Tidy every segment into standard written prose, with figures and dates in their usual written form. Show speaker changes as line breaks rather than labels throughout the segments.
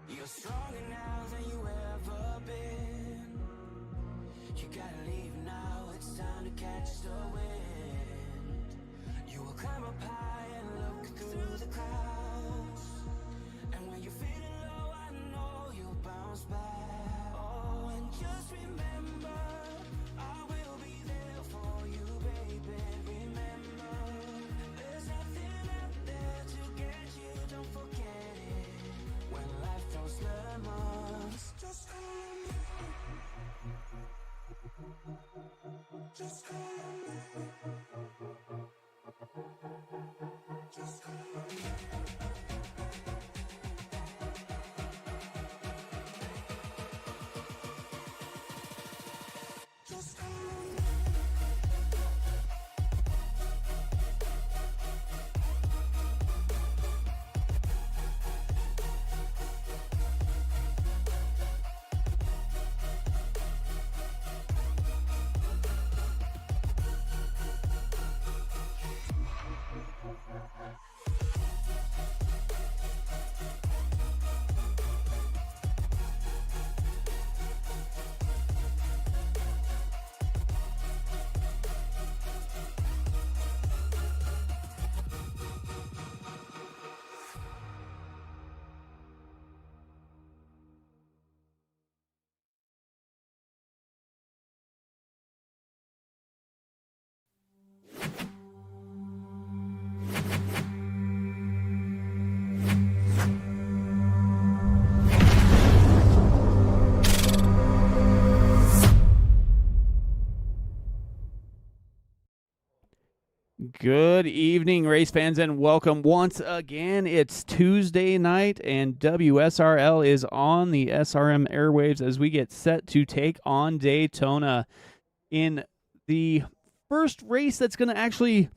You're stronger now than you ever been. You gotta leave now, it's time to catch the wind. You will climb up high and look through the clouds. And when you're feeling low, I know you'll bounce back. Oh, and just remember, I will be there for you, baby. Remember, there's nothing out there to get you, don't forget it. When life throws lemons, just call me. Just call me. Just call me. Just call me.
Good evening, race fans, and welcome once again. It's Tuesday night, and WSRL is on the SRM airwaves as we get set to take on Daytona in the first race that's going to actually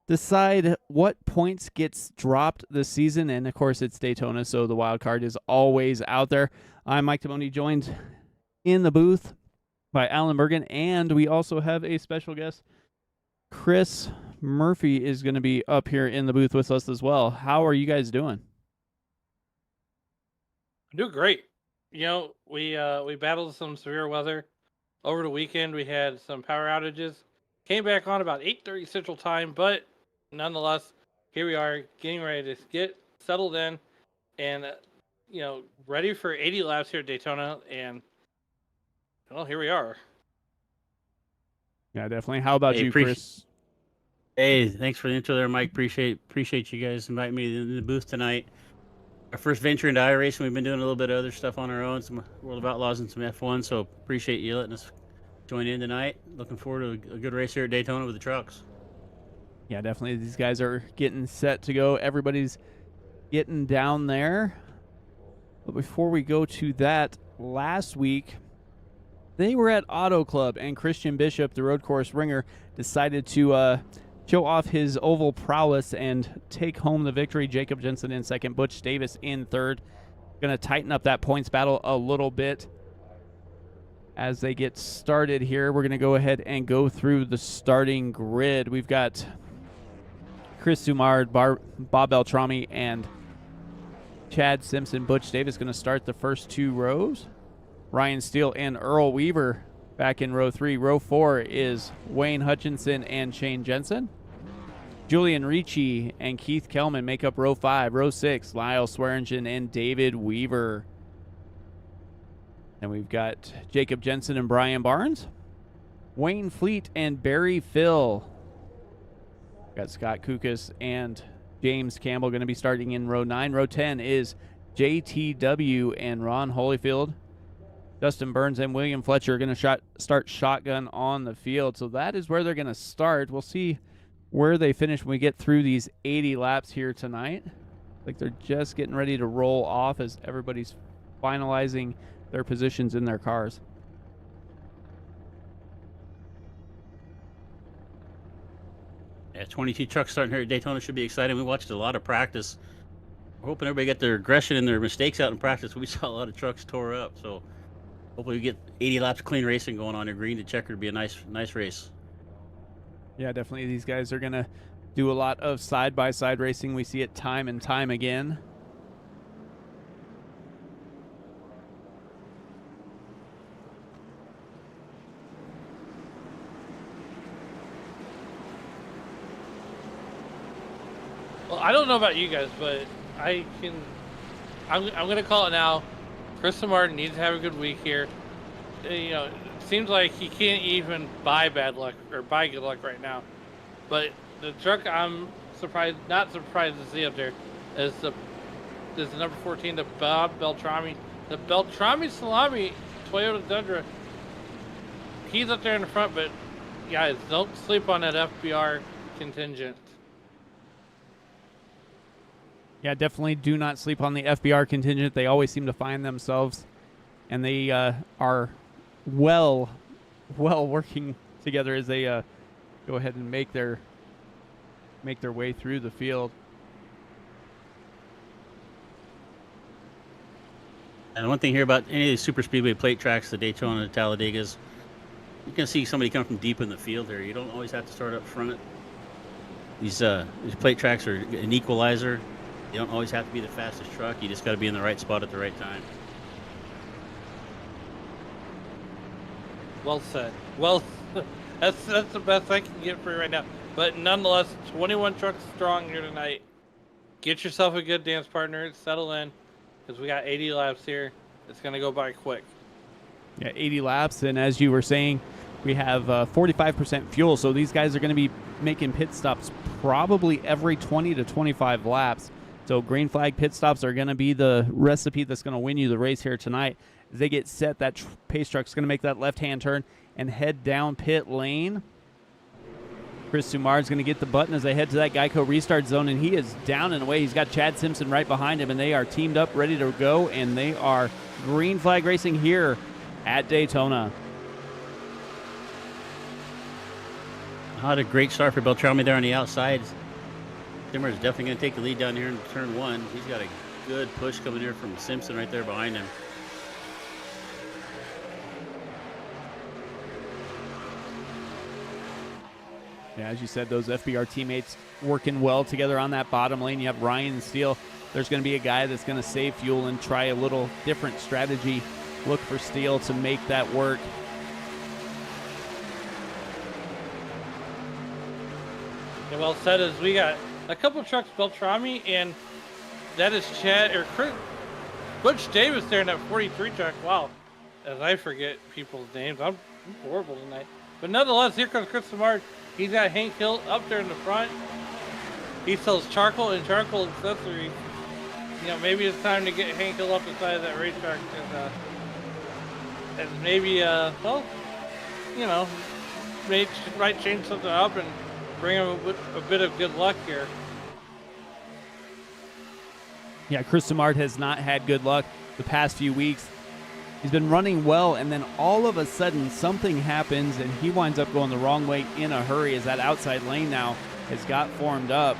decide what points gets dropped this season. And, of course, it's Daytona, so the wild card is always out there. I'm Mike Timoni, joined in the booth by Alan Bergen, and we also have a special guest. Chris Murphy is going to be up here in the booth with us as well. How are you guys doing?
I'm doing great. You know, we battled some severe weather over the weekend. We had some power outages. Came back on about 8:30 Central Time, but nonetheless, here we are getting ready to get settled in and ready for 80 laps here at Daytona. And well, here we are.
Yeah, definitely. How about you, Chris?
Hey, thanks for the intro there, Mike. Appreciate you guys inviting me in the booth tonight. Our first venture into iRacing. We've been doing a little bit of other stuff on our own, some World of Outlaws and some F1. So appreciate you letting us join in tonight. Looking forward to a good race here at Daytona with the trucks.
Yeah, definitely. These guys are getting set to go. Everybody's getting down there. But before we go to that, last week they were at Auto Club, and Christian Bishop, the road course ringer, decided to show off his oval prowess and take home the victory. Jacob Jensen in second, Butch Davis in third. Going to tighten up that points battle a little bit as they get started here. We're going to go ahead and go through the starting grid. We've got Chris Sumard, Bob Beltrami, and Chad Simpson. Butch Davis going to start the first two rows. Ryan Steele and Earl Weaver back in row 3. Row 4 is Wayne Hutchinson and Shane Jensen. Julian Ricci and Keith Kellman make up row 5. Row 6, Lyle Swearingen and David Weaver. And we've got Jacob Jensen and Brian Barnes. Wayne Fleet and Barry Phil. Got Scott Kukas and James Campbell going to be starting in row 9. Row 10 is JTW and Ron Holyfield. Dustin Burns and William Fletcher are going to start shotgun on the field. So that is where they're going to start. We'll see where they finish when we get through these 80 laps here tonight. Like they're just getting ready to roll off as everybody's finalizing their positions in their cars.
Yeah, 22 trucks starting here at Daytona should be exciting. We watched a lot of practice. We're hoping everybody get their aggression and their mistakes out in practice. We saw a lot of trucks tore up, so hopefully we get 80 laps of clean racing going on here. Green to checker to be a nice race.
Yeah, definitely. These guys are going to do a lot of side-by-side racing. We see it time and time again.
Well, I don't know about you guys, but I'm going to call it now. Chris Martin needs to have a good week here. You know, it seems like he can't even buy bad luck or buy good luck right now. But the truck I'm not surprised to see up there is the number 14, the Bob Beltrami. The Beltrami Salami Toyota Tundra. He's up there in the front, but guys, don't sleep on that FBR contingent.
Yeah, definitely do not sleep on the FBR contingent. They always seem to find themselves, and they are well working together as they go ahead and make their way through the field.
And one thing here about any of these super speedway plate tracks, the Daytona and Talladegas, you can see somebody come from deep in the field here. You don't always have to start up front. These plate tracks are an equalizer. You don't always have to be the fastest truck. You just got to be in the right spot at the right time.
Well said. Well, that's the best I can get for you right now. But nonetheless, 21 trucks strong here tonight. Get yourself a good dance partner. Settle in, because we got 80 laps here. It's going to go by quick.
Yeah, 80 laps, and as you were saying, we have 45% fuel, so these guys are going to be making pit stops probably every 20 to 25 laps. So green flag pit stops are going to be the recipe that's going to win you the race here tonight. As they get set, that pace truck's going to make that left-hand turn and head down pit lane. Chris Sumard's going to get the button as they head to that Geico restart zone, and he is down and away. He's got Chad Simpson right behind him, and they are teamed up, ready to go, and they are green flag racing here at Daytona.
Not a great start for Beltrami there on the outside. Timmer is definitely going to take the lead down here in turn 1. He's got a good push coming here from Simpson right there behind him.
Yeah, as you said, those FBR teammates working well together on that bottom lane. You have Ryan Steele. There's going to be a guy that's going to save fuel and try a little different strategy. Look for Steele to make that work.
Yeah, well said. As we got a couple trucks, Beltrami, and that is Chad or Chris, Butch Davis there in that 43 truck. Wow, as I forget people's names, I'm horrible tonight. But nonetheless, here comes Chris Samard. He's got Hank Hill up there in the front. He sells charcoal and charcoal accessories. You know, maybe it's time to get Hank Hill up the side of that racetrack and maybe, well, you know, might change something up and bring him a bit of good luck here.
Yeah, Chris Samard has not had good luck the past few weeks. He's been running well, and then all of a sudden something happens, and he winds up going the wrong way in a hurry as that outside lane now has got formed up.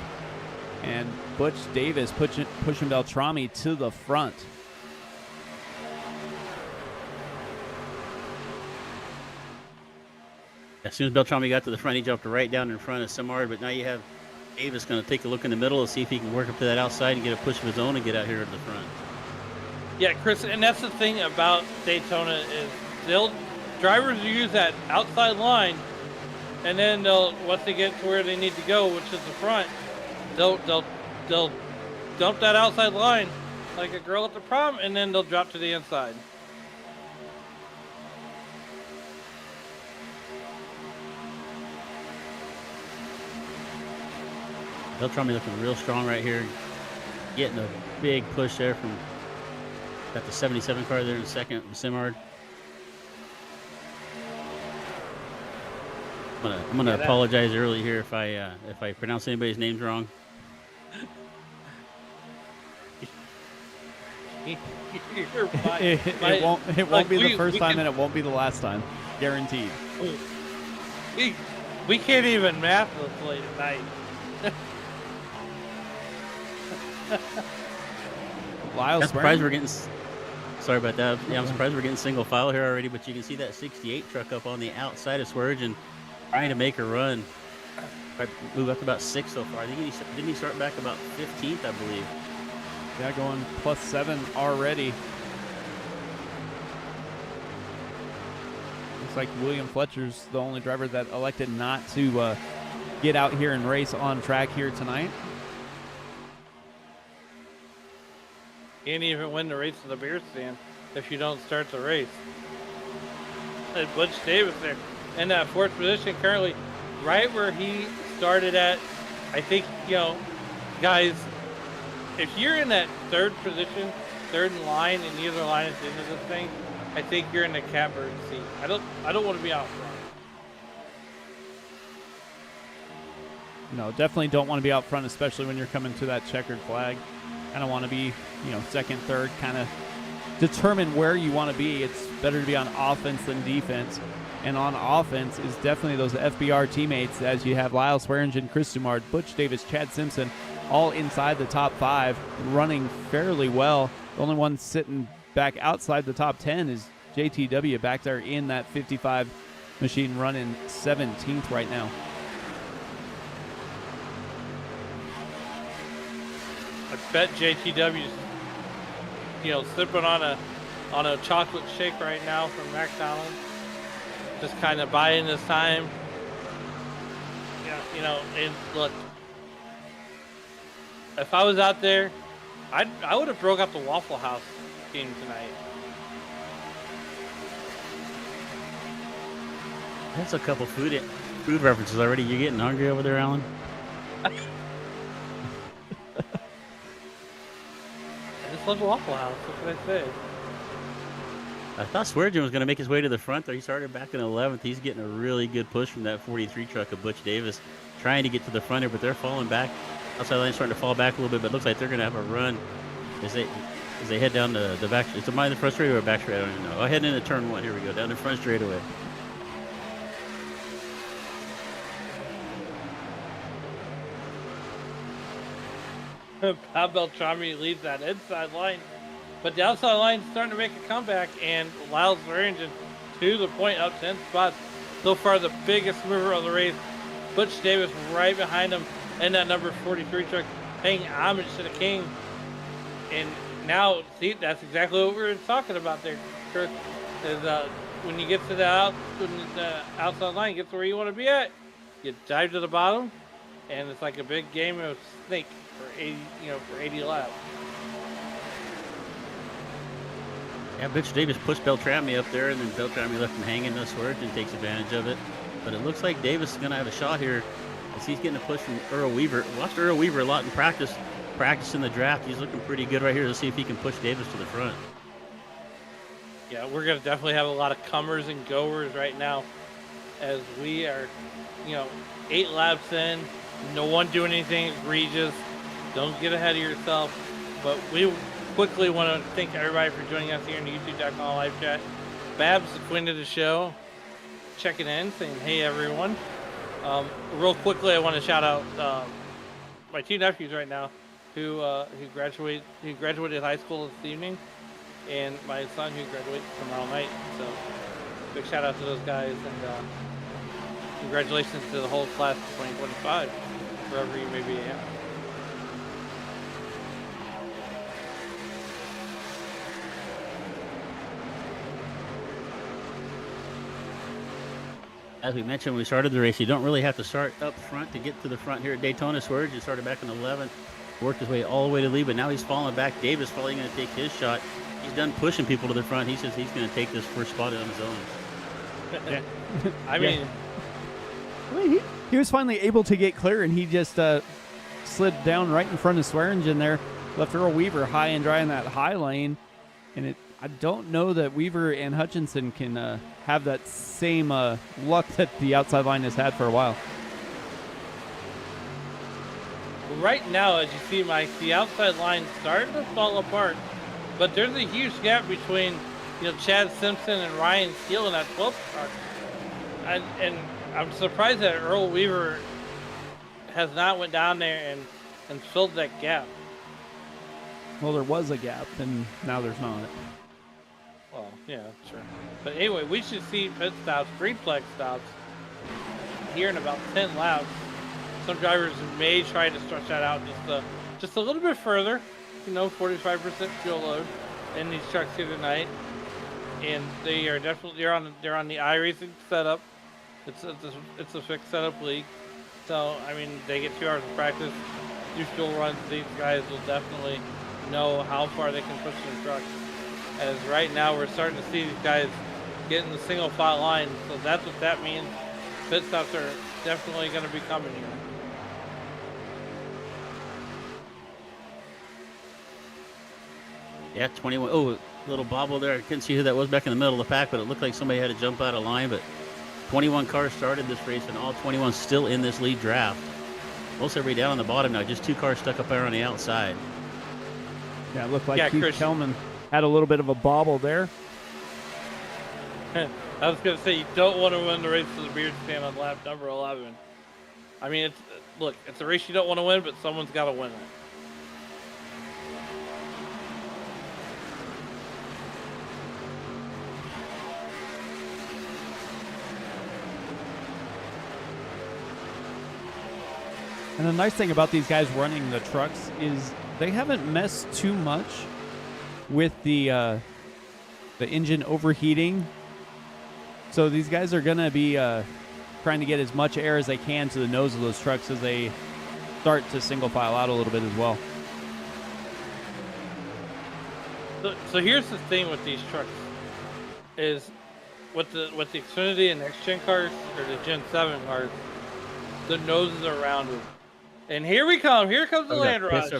And Butch Davis pushing Beltrami to the front.
As soon as Beltrami got to the front, he jumped right down in front of Samard, but now you have Davis going to take a look in the middle and see if he can work up to that outside and get a push of his own and get out here at the front.
Yeah, Chris, and that's the thing about Daytona is drivers use that outside line, and then once they get to where they need to go, which is the front, they'll dump that outside line like a girl at the prom, and then they'll drop to the inside.
Beltrami looking real strong right here. Getting a big push there from got the 77 car there in second, Simard. I'm gonna apologize early here if I pronounce anybody's names wrong.
You're fine.
It won't be the first time, and it won't be the last time, guaranteed.
We can't even math this late at night.
Lyle,
I'm surprised we're getting. Sorry about that. Yeah, I'm surprised we're getting single file here already. But you can see that 68 truck up on the outside of Swearingen, trying to make a run. Move up to about 6 so far. I think didn't he start back about 15th, I believe.
Yeah, going +7 already. Looks like William Fletcher's the only driver that elected not to get out here and race on track here tonight.
Can't even win the race to the beer stand if you don't start the race. And Butch Davis there in that 4th position currently, right where he started at. I think, guys, if you're in that 3rd position, 3rd in line, and the other line at the end of the thing, I think you're in the catbird seat. I don't want to be out front.
No, definitely don't want to be out front, especially when you're coming to that checkered flag. Kind of want to be, 2nd, 3rd, kind of determine where you want to be. It's better to be on offense than defense. And on offense is definitely those FBR teammates, as you have Lyle Swearingen, Chris Dumard, Butch Davis, Chad Simpson, all inside the top 5, running fairly well. The only one sitting back outside the top 10 is JTW back there in that 55 machine, running 17th right now.
I bet JTW's, sipping on a chocolate shake right now from McDonald's. Just kind of buying this time. Yeah, and look, if I was out there, I would have broke up the Waffle House game tonight.
That's a couple food references already. You getting hungry over there, Alan?
I just love Waffle House. What can I say?
I thought Swearingen was going to make his way to the front there. He started back in 11th. He's getting a really good push from that 43 truck of Butch Davis, trying to get to the front here, but they're falling back. Outside line starting to fall back a little bit, but it looks like they're going to have a run as they head down the back. Is it the front straightaway or back straight? I don't even know. Oh, heading into turn 1. Here we go, down the front straightaway.
Bob Beltrami leads that inside line, but the outside line is starting to make a comeback, and Lyle Swearingen to the point, up 10 spots. So far, the biggest mover of the race. Butch Davis right behind him in that number 43 truck, paying homage to the king. And now, see, that's exactly what we were talking about there, Chris. Is when you get to the outside line, get to where you want to be at, you dive to the bottom, and it's like a big game of snake for 80 laps.
Yeah, Butch Davis pushed Beltrami up there, and then Beltrami left him hanging. The Swearingen takes advantage of it. But it looks like Davis is going to have a shot here as he's getting a push from Earl Weaver. Watched Earl Weaver a lot in practice in the draft. He's looking pretty good right here. Let's see if he can push Davis to the front.
Yeah, we're going to definitely have a lot of comers and goers right now as we are, 8 laps in. No one doing anything egregious. Don't get ahead of yourself. But we quickly want to thank everybody for joining us here in the YouTube.com live chat. Babs, the queen of the show, checking in, saying, hey, everyone. Real quickly, I want to shout out my 2 nephews right now who graduated high school this evening, and my son who graduates tomorrow night. So big shout out to those guys, and congratulations to the whole class of 2025, wherever you may be at.
As we mentioned when we started the race, you don't really have to start up front to get to the front here at Daytona. Swearingen started back in 11th, worked his way all the way to lead, but now he's falling back. Davis probably going to take his shot. He's done pushing people to the front. He says he's going to take this first spot on his own.
Yeah. I mean,
Well, he was finally able to get clear, and he just slid down right in front of Swearingen there, left Earl Weaver high and dry in that high lane, and I don't know that Weaver and Hutchinson can have that same luck that the outside line has had for a while.
Right now, as you see, Mike, the outside line starting to fall apart, but there's a huge gap between, Chad Simpson and Ryan Steele in that 12th truck. And I'm surprised that Earl Weaver has not went down there and filled that gap.
Well, there was a gap, and now there's not.
Well, yeah, sure. But anyway, we should see pit stops, green flag stops, here in about 10 laps. Some drivers may try to stretch that out just a little bit further. 45% fuel load in these trucks here tonight, and they are definitely they're on the iRacing setup. It's a fixed setup league, so I mean they get 2 hours of practice. Through fuel runs, these guys will definitely know how far they can push their trucks. As right now we're starting to see these guys get in the single file line, so that's what that means. Pit stops are definitely going to be coming here.
Yeah, 21. Oh, little bobble there. I couldn't see who that was back in the middle of the pack, but it looked like somebody had to jump out of line. But 21 cars started this race, and all 21 still in this lead draft. Most everybody down on the bottom now. Just 2 cars stuck up there on the outside.
Yeah, it looked like Keith
Chris
Kelman had a little bit of a bobble there.
I was going to say, you don't want to win the race to the beard stand on lap number 11. I mean, it's a race you don't want to win, but someone's got to win it.
And the nice thing about these guys running the trucks is they haven't messed too much with the engine overheating. So these guys are going to be trying to get as much air as they can to the nose of those trucks as they start to single file out a little bit as well.
So here's the thing with these trucks is with the Xfinity and Next Gen cars or the Gen 7 cars, the noses are rounded. And here we come. Here comes the land rush.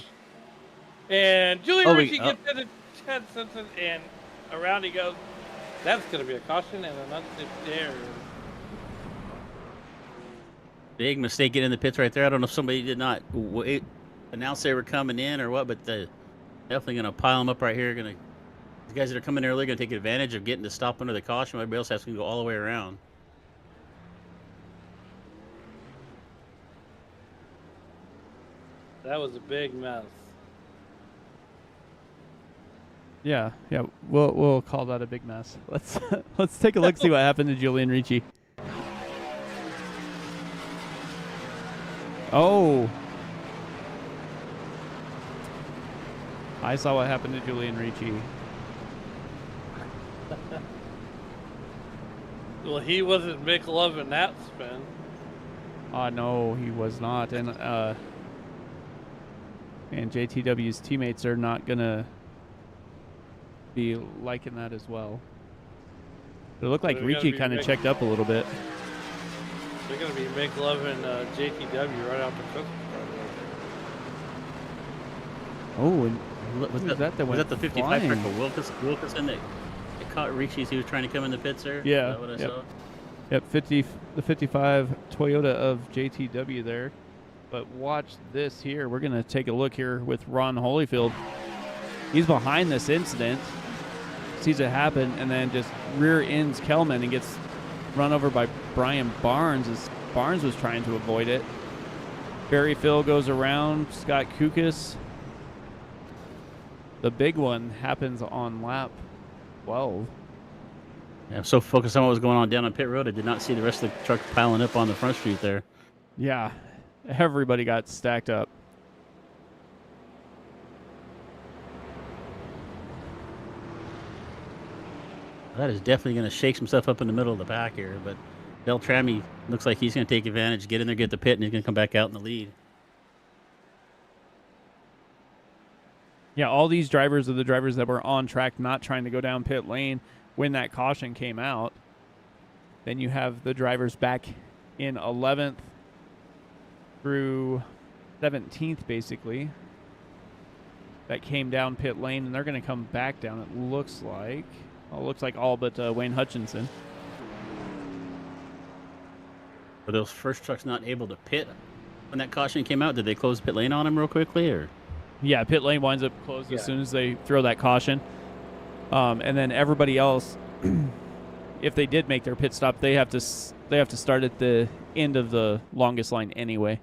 And Julian Ritchie gets into Chad Simpson, and around he goes. That's going to be a caution and an unsafe dare.
Big mistake getting in the pits right there. I don't know if somebody did not announce they were coming in or what, but definitely going to pile them up right here. The guys that are coming early are going to take advantage of getting to stop under the caution. Everybody else has to go all the way around.
That was a big mess.
Yeah, we'll call that a big mess. Let's take a look, see what happened to Julian Ricci. Oh, I saw what happened to Julian Ricci.
Well, he wasn't Mick loving that spin.
No, he was not, and JTW's teammates are not gonna be liking that as well. It looked like Ricci kind of checked up a little bit.
They're going to be Mick loving JTW right out the Christmas card.
Oh, and was that
the 55 for Wilkinson that caught Ricci as he was trying to come in the pits there?
Yeah.
Is that what I saw?
Yep, the 55 Toyota of JTW there. But watch this here. We're going to take a look here with Ron Holyfield. He's behind this incident, sees it happen, and then just rear ends Kelman and gets run over by Brian Barnes as Barnes was trying to avoid it. Barry Phil goes around Scott Kukas. The big one happens on lap 12.
Yeah, I'm so focused on what was going on down on pit road, I did not see the rest of the truck piling up on the front street there.
Yeah, everybody got stacked up.
That is definitely going to shake some stuff up in the middle of the pack here, but Beltrami looks like he's going to take advantage, get in there, get the pit, and he's going to come back out in the lead.
Yeah, all these drivers are the drivers that were on track, not trying to go down pit lane when that caution came out. Then you have the drivers back in 11th through 17th, basically, that came down pit lane, and they're going to come back down, it looks like. Well, it looks like all but Wayne Hutchinson.
Were those first trucks not able to pit when that caution came out? Did they close pit lane on them real quickly, or?
Yeah, pit lane winds up closed as soon as they throw that caution. And then everybody else, if they did make their pit stop, they have to start at the end of the longest line anyway,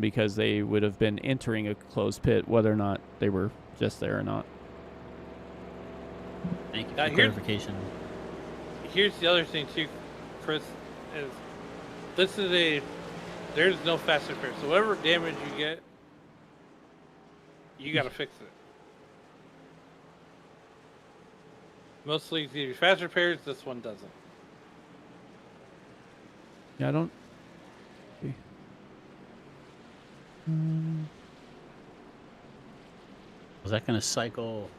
because they would have been entering a closed pit, whether or not they were just there or not.
Thank you for clarification.
Here's the other thing too, Chris, is there's no fast repair. So whatever damage you get, you gotta fix it. Most leagues give you fast repairs, this one doesn't.
Yeah, I don't. Okay.
Was that going to cycle?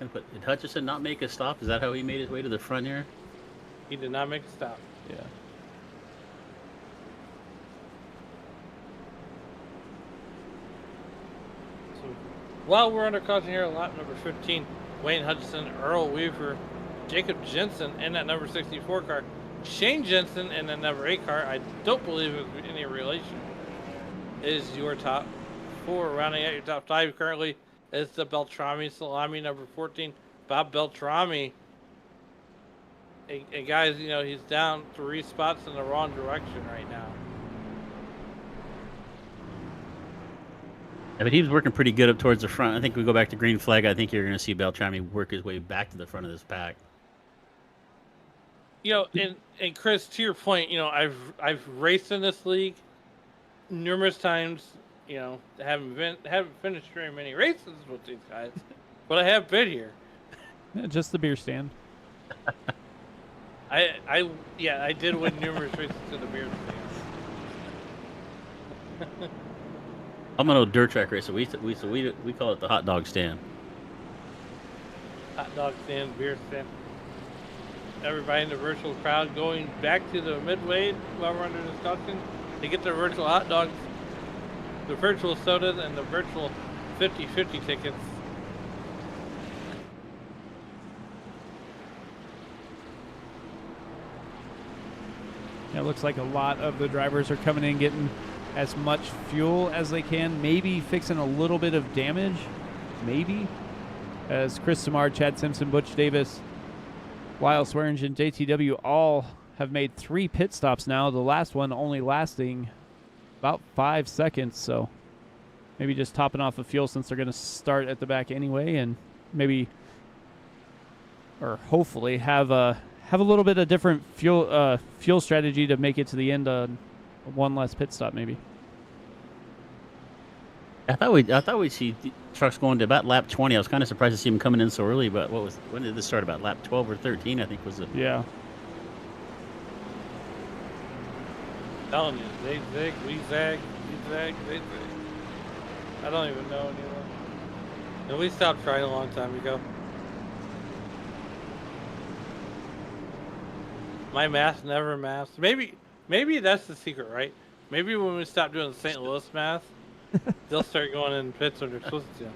Did Hutchison not make a stop? Is that how he made his way to the front here?
He did not make a stop.
Yeah.
So while we're under caution here, lap number 15, Wayne Hutchison, Earl Weaver, Jacob Jensen in that number 64 car, Shane Jensen in that number 8 car, I don't believe it was any relation, is your top 4. Rounding out your top 5 currently is the Beltrami Salami number 14, Bob Beltrami. And guys, you know, he's down 3 spots in the wrong direction right now.
Yeah, but he was working pretty good up towards the front. I think we go back to green flag. I think you're going to see Beltrami work his way back to the front of this pack.
You know, and Chris, to your point, you know, I've raced in this league numerous times. You know, haven't finished very many races with these guys, but I have been here.
Yeah, just the beer stand.
I did win numerous races to the beer stand.
I'm an old dirt track racer. We call it the hot dog stand.
Hot dog stand, beer stand. Everybody in the virtual crowd going back to the midway while we're under discussion to get the virtual hot dogs, the virtual sodas, and the virtual 50/50 tickets.
Yeah, it looks like a lot of the drivers are coming in getting as much fuel as they can, maybe fixing a little bit of damage, maybe. As Chris Samar, Chad Simpson, Butch Davis, Lyle Swearingen, JTW all have made 3 pit stops now, the last one only lasting about 5 seconds, so maybe just topping off the fuel since they're going to start at the back anyway, and maybe, or hopefully, have a little bit of different fuel strategy to make it to the end on one less pit stop, maybe.
I thought we'd see trucks going to about lap 20. I was kind of surprised to see them coming in so early, but when did this start? About lap 12 or 13, I think was it.
Yeah.
Telling you, they zig, we zag, we zag, they zig. I don't even know anymore. And we stopped trying a long time ago. My math never maths. Maybe that's the secret, right? Maybe when we stop doing the St. Louis math, they'll start going in pits when they're supposed to.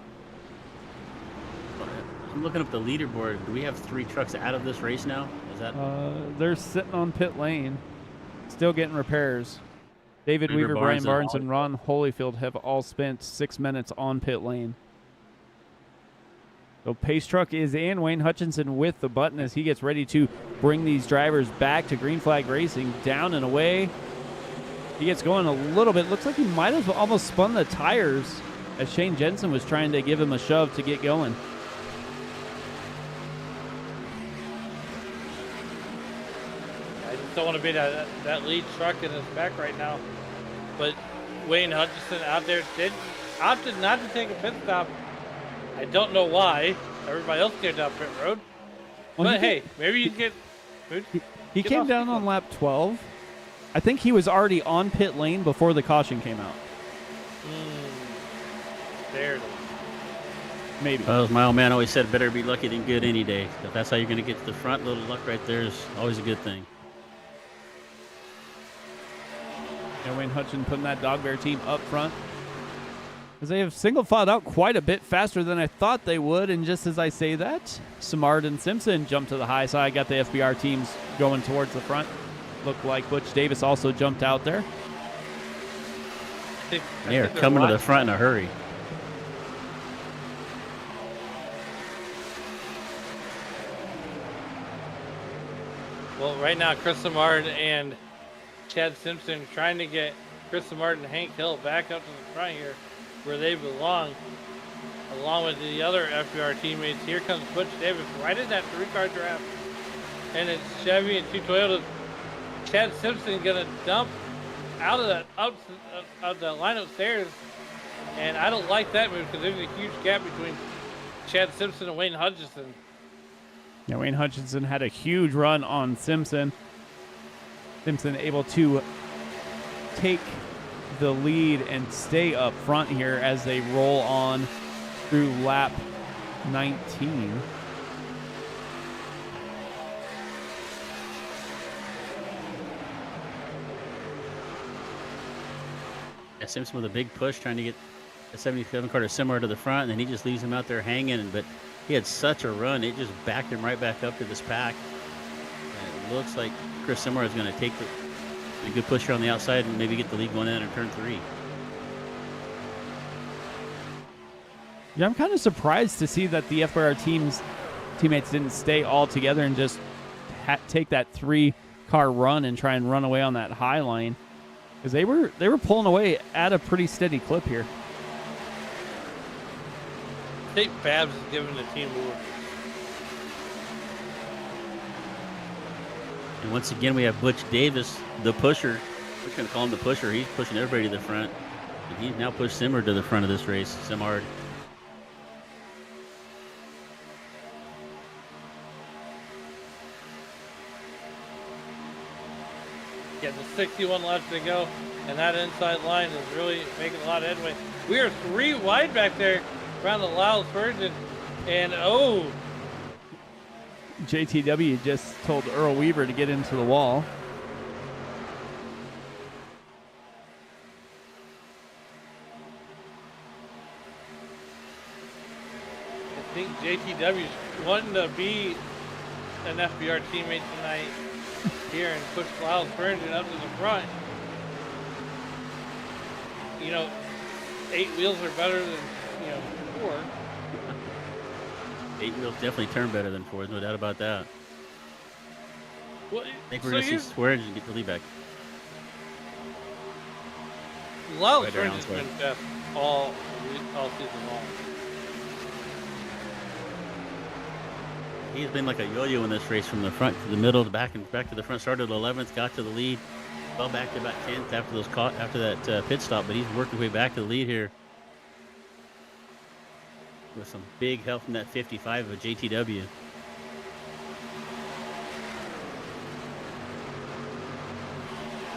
I'm looking up the leaderboard. Do we have 3 trucks out of this race now? Is that?
They're sitting on pit lane, still getting repairs. David Weaver, Brian Barnes, and Ron Holyfield have all spent 6 minutes on pit lane. So pace truck is in. Wayne Hutchinson with the button as he gets ready to bring these drivers back to green flag racing. Down and away. He gets going a little bit. Looks like he might have almost spun the tires as Shane Jensen was trying to give him a shove to get going.
I just don't want to be that lead truck in his back right now. But Wayne Hutchinson out there opted not to take a pit stop. I don't know why. Everybody else came down pit road.
Well,
but hey, maybe you get.
He came down on lap 12. I think he was already on pit lane before the caution came out.
There it is.
Maybe.
Well, as my old man always said, better be lucky than good any day. If that's how you're going to get to the front, little luck right there is always a good thing.
And Wayne Hutchin putting that Dog Bear team up front. As they have single filed out quite a bit faster than I thought they would. And just as I say that, Samard and Simpson jump to the high side. Got the FBR teams going towards the front. Looked like Butch Davis also jumped out there.
They're coming to the front in a hurry.
Well, right now, Chris Samard and Chad Simpson trying to get Chris Samard and Hank Hill back up to the front here where they belong, along with the other FBR teammates. Here comes Butch Davis right in that 3-car draft. And it's Chevy and 2 Toyotas. Chad Simpson going to dump out of that of the line upstairs. And I don't like that move because there's a huge gap between Chad Simpson and Wayne Hutchinson.
Yeah, Wayne Hutchinson had a huge run on Simpson. Simpson able to take the lead and stay up front here as they roll on through lap 19.
Yeah, Simpson with a big push trying to get the 77 car similar to the front, and then he just leaves him out there hanging. But he had such a run, it just backed him right back up to this pack. And it looks like Chris Simmer is going to take a good push here on the outside and maybe get the lead going in turn 3.
Yeah, I'm kind of surprised to see that the FBR teammates didn't stay all together and just take that 3-car run and try and run away on that high line, because they were pulling away at a pretty steady clip here.
I think Babs is giving the team more.
And once again, we have Butch Davis, the pusher. We're going to call him the pusher. He's pushing everybody to the front. And he's now pushed Simmer to the front of this race. Simard.
Getting 61 laps to go, and that inside line is really making a lot of headway. We are 3 wide back there around the Lyles Virgin, and
JTW just told Earl Weaver to get into the wall.
I think JTW's wanting to be an FBR teammate tonight here and push Lyles Virgin up to the front. You know, 8 wheels are better than 4.
8 wheels definitely turn better than 4. There's no doubt about that.
Well,
I think we're going to see Swearingen get the lead back.
Lyles
Right
Virgin's
around,
been best all season long.
He's been like a yo-yo in this race from the front to the middle to back and back to the front. Started 11th, got to the lead, fell back to about 10th after that pit stop, but he's working his way back to the lead here with some big help from that 55 of JTW.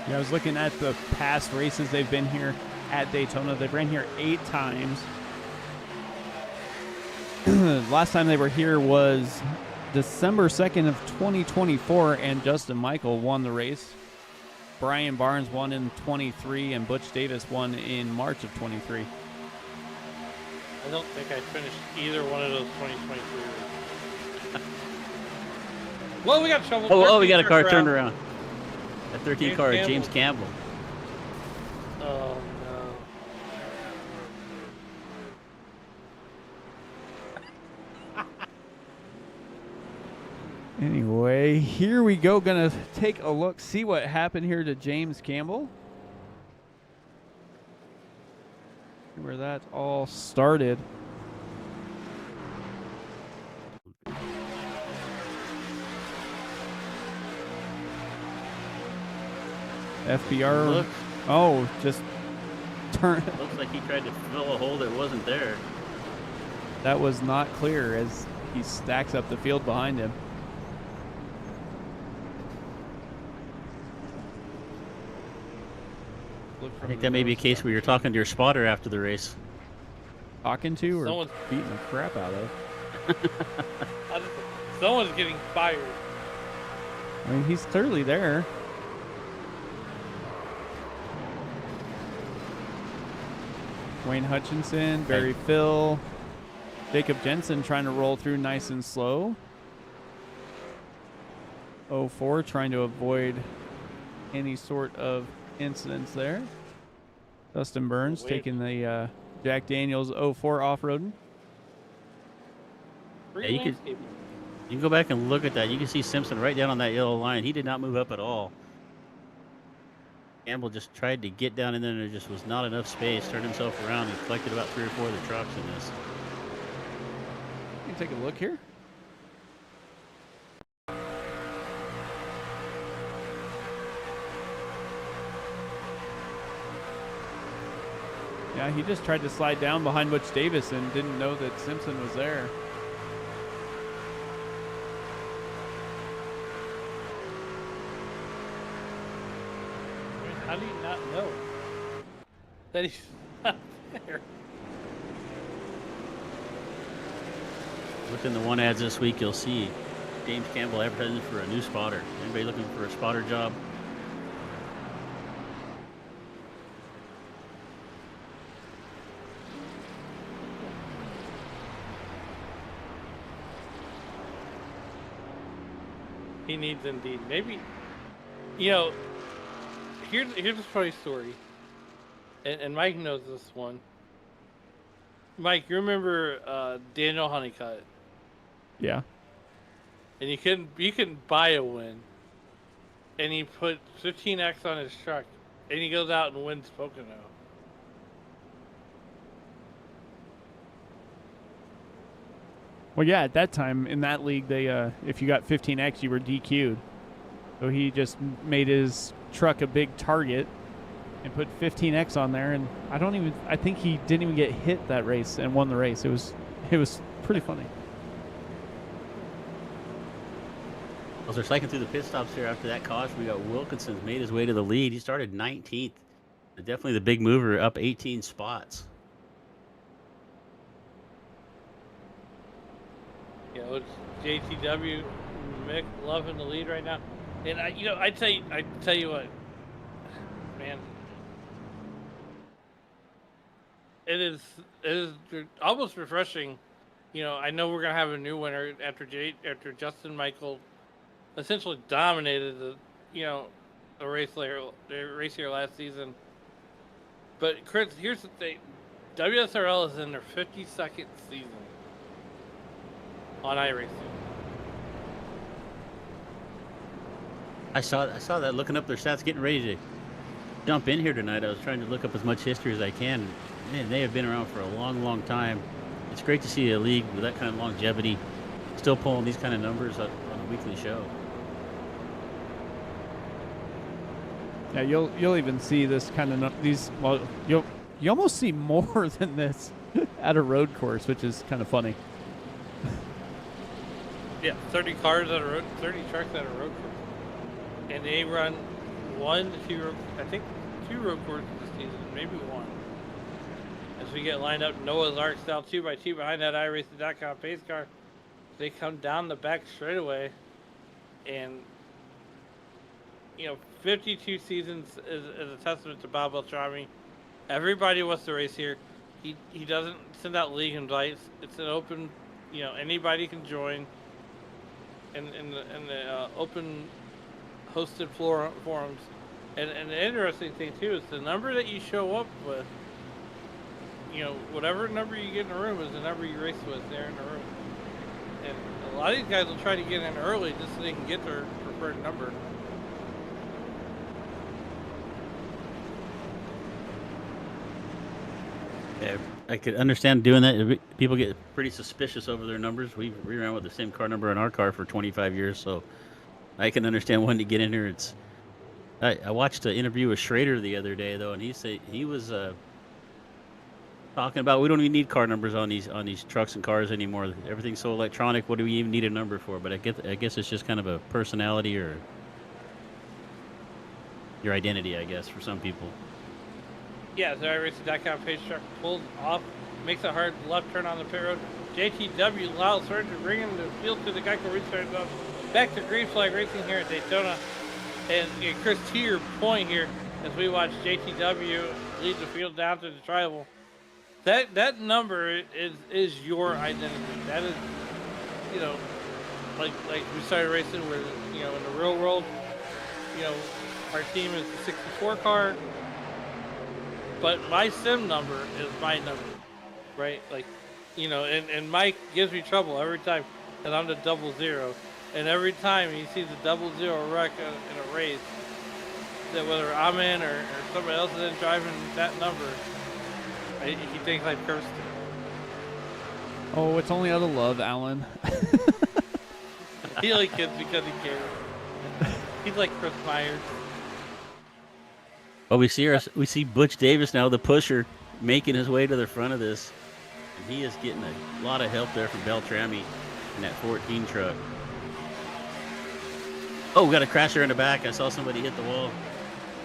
Yeah, I was looking at the past races they've been here at Daytona. They've ran here 8 times. Last time they were here was December 2nd of 2024, and Justin Michael won the race. Brian Barnes won in 23, and Butch Davis won in March of 23.
I don't think I finished either one of those 2023. Well, we got trouble.
Oh, we got a car turned around. A 13 car,
Campbell.
James Campbell.
Oh, no.
Anyway, here we go. Gonna take a look, see what happened here to James Campbell. See where that all started. FBR.
Look.
Oh, just turn.
Looks like he tried to fill a hole that wasn't there.
That was not clear as he stacks up the field behind him.
I think that may be a case where you're talking to your spotter after the race.
Talking to or
Someone's-
beating the crap out of.
Someone's getting fired.
I mean, he's clearly there. Wayne Hutchinson, Barry Phil, Jacob Jensen trying to roll through nice and slow. 04 trying to avoid any sort of incidents there. Dustin Burns taking the Jack Daniels 04 off-roading.
Yeah, you can go back and look at that. You can see Simpson right down on that yellow line. He did not move up at all. Campbell just tried to get down in there, and there just was not enough space. Turned himself around and collected about 3 or 4 of the trucks in this.
You can take a look here. Yeah, he just tried to slide down behind Butch Davis and didn't know that Simpson was there.
How do you not know that he's not there?
Look in the one ads this week, you'll see James Campbell advertising for a new spotter. Anybody looking for a spotter job?
He needs indeed. Maybe, you know, here's a funny story, and Mike knows this one. Mike, you remember Daniel Honeycutt?
Yeah.
And you couldn't buy a win, and he put 15X on his truck, and he goes out and wins Pocono.
Well, yeah, at that time in that league, they if you got 15X, you were DQ'd. So he just made his truck a big target and put 15X on there, and I think he didn't even get hit that race and won the race. It was pretty funny.
As they're cycling through the pit stops here after that caution, we got Wilkinson's made his way to the lead. He started 19th. Definitely the big mover, up 18 spots.
You know, it's JTW, Mick loving the lead right now, and I tell you what, man, it is almost refreshing. You know, I know we're gonna have a new winner after Justin Michael essentially dominated the race here last season. But Chris, here's the thing: WSRL is in their 52nd season on iRacing.
I saw that looking up their stats, getting ready to jump in here tonight. I was trying to look up as much history as I can. Man, they have been around for a long, long time. It's great to see a league with that kind of longevity still pulling these kind of numbers on a weekly show.
Yeah, you'll even see this kind of these. Well, you almost see more than this at a road course, which is kind of funny.
Yeah, 30 cars at a road, 30 trucks at a road course, and they run 1 to 2, I think 2 road courses this season, maybe 1. As we get lined up, Noah's Ark style 2x2 behind that iRacing.com pace car, they come down the back straightaway, and 52 seasons is a testament to Bob Beltrami. Everybody wants to race here. He doesn't send out league invites. It's an open, anybody can join. In the open hosted forums, and the interesting thing too is the number that you show up with. Whatever number you get in the room is the number you race with there in the room. And a lot of these guys will try to get in early just so they can get their preferred number.
Yeah, I could understand doing that. People get pretty suspicious over their numbers. We ran with the same car number in our car for 25 years, so I can understand wanting to get in here. I watched an interview with Schrader the other day though, and he was talking about we don't even need car numbers on these trucks and cars anymore. Everything's so electronic. What do we even need a number for? But I guess it's just kind of a personality or your identity, I guess, for some people.
Yeah, the iRacing.com page truck pulls off, makes a hard left turn on the pit road. JTW Lyle started to bring him the field to the Geico restart zone. Back to green flag racing here at Daytona. And Chris, to your point here, as we watch JTW lead the field down to the tribal, that number is your identity. That is, you know, like we started racing where, you know, in the real world, you know, our team is the 64 car, but my sim number is my number, right? Like, you know, and Mike gives me trouble every time that I'm the 00, and every time he sees a 00 wreck in a race, that whether I'm in or somebody else is in driving that number, he thinks I cursed him.
Oh, it's only out of love, Alan.
He only kids because he cares. He's like Chris Myers.
Well, we see Butch Davis now, the pusher, making his way to the front of this, and he is getting a lot of help there from Beltrami in that 14 truck. Oh, we got a crasher in the back. I saw somebody hit the wall.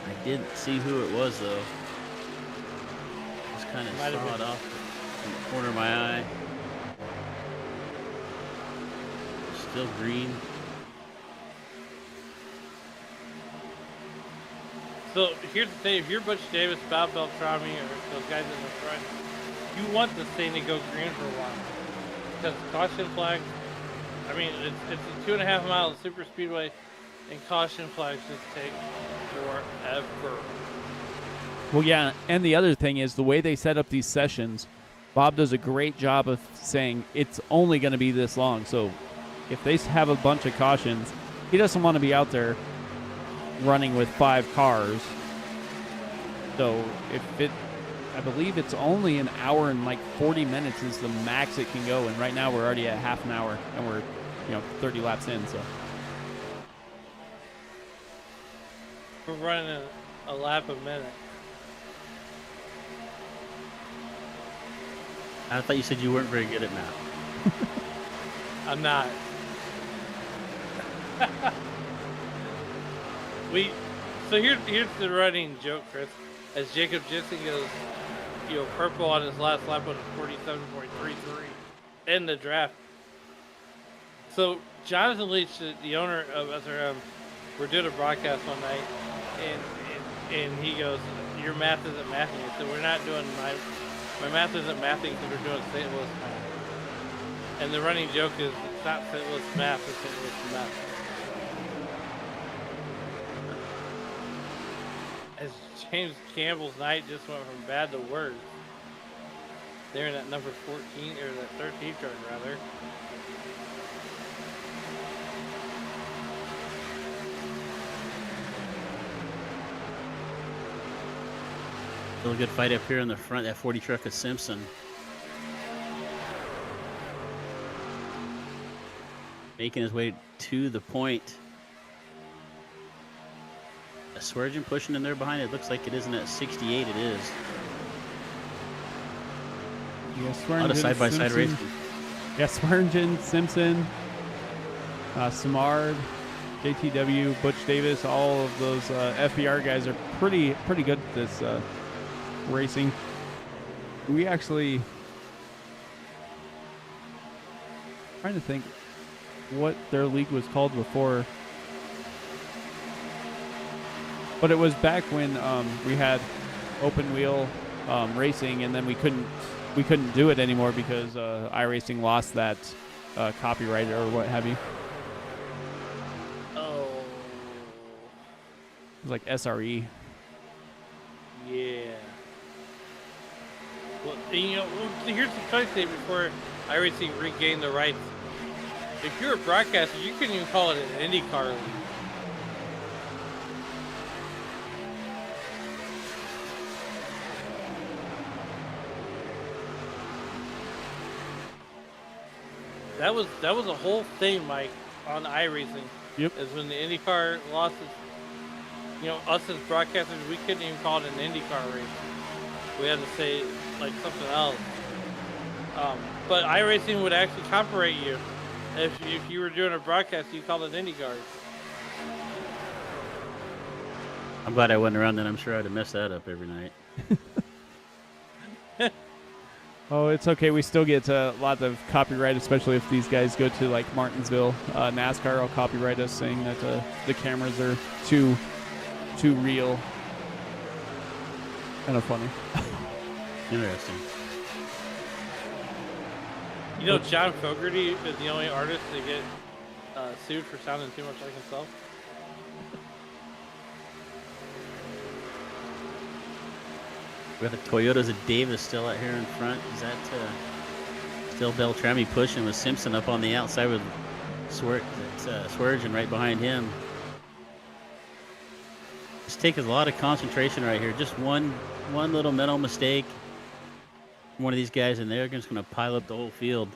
I didn't see who it was though. Just kind of saw it off in the corner of my eye. Still green.
So here's the thing: if you're Butch Davis, Bob Beltrami, or those guys in the front, you want this thing to go green for a while because caution flags. I mean, it's a 2.5 mile super speedway, and caution flags just take forever.
Well, yeah, and the other thing is the way they set up these sessions, Bob does a great job of saying it's only going to be this long. So if they have a bunch of cautions, he doesn't want to be out there running with 5 cars. So I believe it's only an hour and like 40 minutes is the max it can go. And right now we're already at half an hour and we're, 30 laps in. So
we're running a lap a minute.
I thought you said you weren't very good at math.
I'm not. So here's the running joke, Chris. As Jacob Jensen goes, purple on his last lap on 47.33 in the draft. So Jonathan Leach, the owner of SRM, we're doing a broadcast one night, and he goes, "Your math isn't mathing." I said, "We're not doing my math isn't mathing because we're doing St. Louis math." And the running joke is it's not St. Louis math, it's St. Louis math. As James Campbell's night just went from bad to worse. They're in that number 14 or that 13 truck rather.
Still a good fight up here in the front. That 40 truck is Simpson. Making his way to the point. A Swearengin pushing in there behind it. Looks like it isn't at 68. It is.
Yeah,
A lot of side-by-side racing.
Yeah, Swearengin, Simpson, Samard, JTW, Butch Davis, all of those FBR guys are pretty good at this racing. We actually trying to think what their league was called before, but it was back when we had open wheel racing, and then we couldn't do it anymore because iRacing lost that copyright or what have you.
Oh.
It was like SRE.
Yeah. Well, here's the funny thing before iRacing regained the rights. If you're a broadcaster, you couldn't even call it an IndyCar league. That was a whole thing, Mike, on iRacing.
Yep.
Is when the IndyCar lost its, us as broadcasters, we couldn't even call it an IndyCar race. We had to say like something else. But iRacing would actually copyright you if you were doing a broadcast. You called it IndyCar.
I'm glad I wasn't around then. I'm sure I'd have messed that up every night.
Oh, it's okay. We still get a lot of copyright, especially if these guys go to like Martinsville. NASCAR will copyright us saying that the cameras are too real. Kind of funny.
Interesting.
You know, John Fogerty is the only artist to get sued for sounding too much like himself.
We have the Toyotas of Davis still out here in front. Is that still Beltrami pushing with Simpson up on the outside with Swearengin right behind him? Just takes a lot of concentration right here. Just one little mental mistake from one of these guys, and they're just going to pile up the whole field.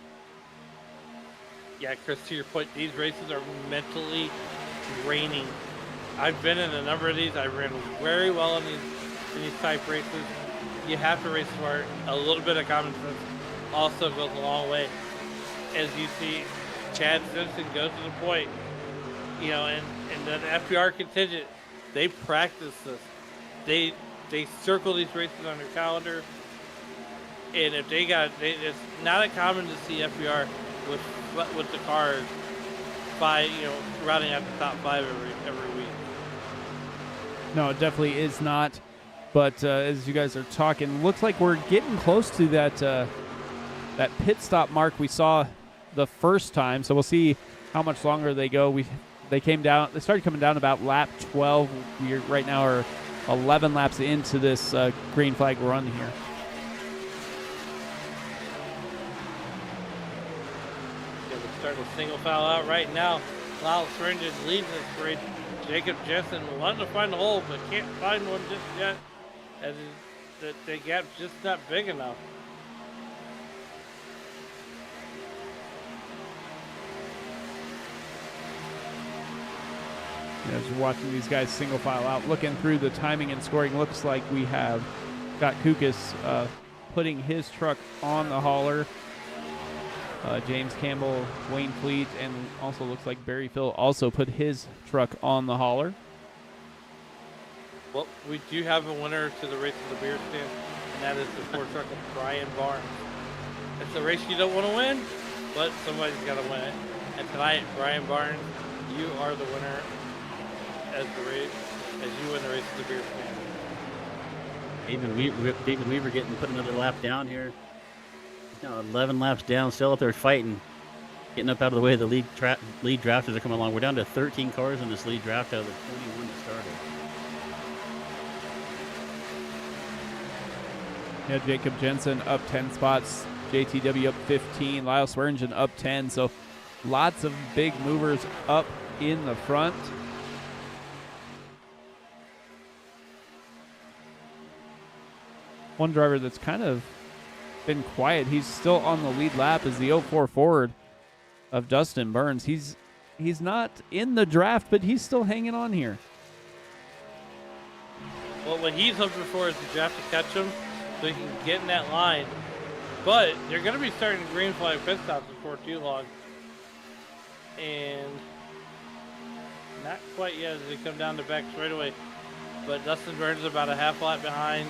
Yeah, Chris, to your point, these races are mentally draining. I've been in a number of these. I ran very well in these type races. You have to race smart. A little bit of common sense also goes a long way. As you see, Chad Simpson goes to the point, you know, and the FPR contingent, they practice this. They circle these races on their calendar, and if it's not uncommon to see FPR with the cars routing out the top 5 every week.
No, it definitely is not. But as you guys are talking, looks like we're getting close to that pit stop mark we saw the first time. So we'll see how much longer they go. They started coming down about lap 12. We right now are 11 laps into this green flag run here.
Yeah, we're starting a single foul out right now. Lyle Swearengin leads this race. Jacob Jensen wanted to find a hole, but can't find one just yet. As the gap's just not big enough.
As you're watching these guys single file out, looking through the timing and scoring, looks like we have got Kukas putting his truck on the hauler. James Campbell, Wayne Fleet, and also looks like Barry Phil also put his truck on the hauler.
Well, we do have a winner to the race of the beer stand, and that is the Ford truck of Brian Barnes. It's a race you don't want to win, but somebody's got to win it. And tonight, Brian Barnes, you are the winner as you win the race of the beer stand.
David Weaver put another lap down here. 11 laps down, still up there fighting, getting up out of the way of the lead drafters are coming along. We're down to 13 cars in this lead draft out of the 21 that started.
Yeah, Jacob Jensen up 10 spots, JTW up 15, Lyle Swearengin up 10. So lots of big movers up in the front. One driver that's kind of been quiet, he's still on the lead lap, is the 04 Ford of Dustin Burns. He's not in the draft, but he's still hanging on here.
Well, what he's hoping for is the draft to catch him so he can get in that line. But they're going to be starting green flag pit stops before too long. And not quite yet as they come down the back straightaway. But Dustin Burns is about a half lap behind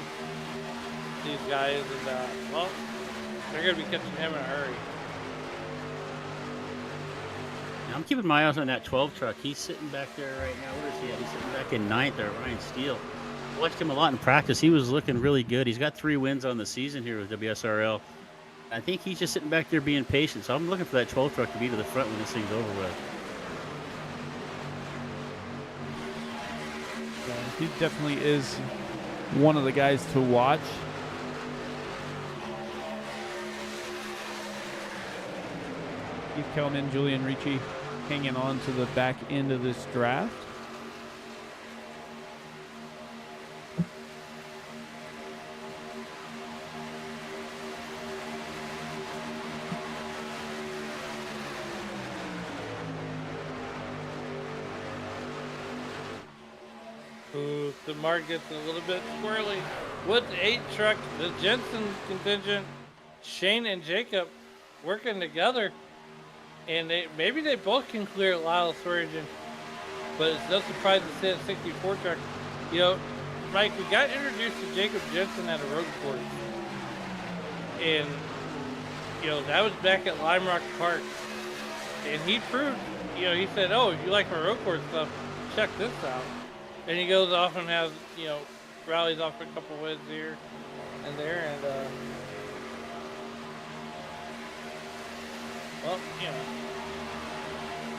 these guys. And, well, they're going to be catching him in a hurry.
Now, I'm keeping my eyes on that 12 truck. He's sitting back there right now. Where is he at? He's sitting back in 9th there, Ryan Steele. I watched him a lot in practice. He was looking really good. He's got 3 wins on the season here with WSRL. I think he's just sitting back there being patient. So I'm looking for that 12 truck to be to the front when this thing's over with.
He definitely is one of the guys to watch. Keith Kelman, Julian Ricci hanging on to the back end of this draft.
Ooh, the mark gets a little bit squirrely. With the 8 truck, the Jensen contingent, Shane and Jacob working together. And maybe they both can clear Lyle Swearengin. But it's no surprise to see that 64 truck. You know, Mike, we got introduced to Jacob Jensen at a road course. And, you know, that was back at Lime Rock Park. And he proved, you know, he said, oh, if you like my road course stuff, check this out. And he goes off and has, you know, rallies off a couple wins here and there. And Well, you know.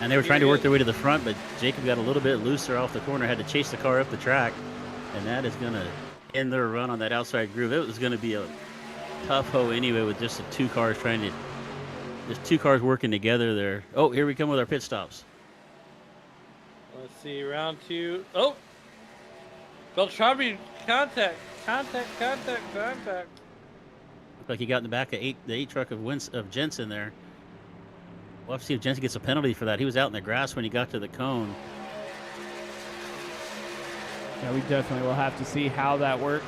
And they were trying to work their way to the front, but Jacob got a little bit looser off the corner, had to chase the car up the track, and that is going to end their run on that outside groove. It was going to be a tough hoe anyway with just the two cars working together there. Oh, here we come with our pit stops.
Let's see, round 2. Oh! Beltrami, contact.
Looked like he got in the back of the 8 truck of Jensen there. We'll have to see if Jensen gets a penalty for that. He was out in the grass when he got to the cone.
Yeah, we definitely will have to see how that works.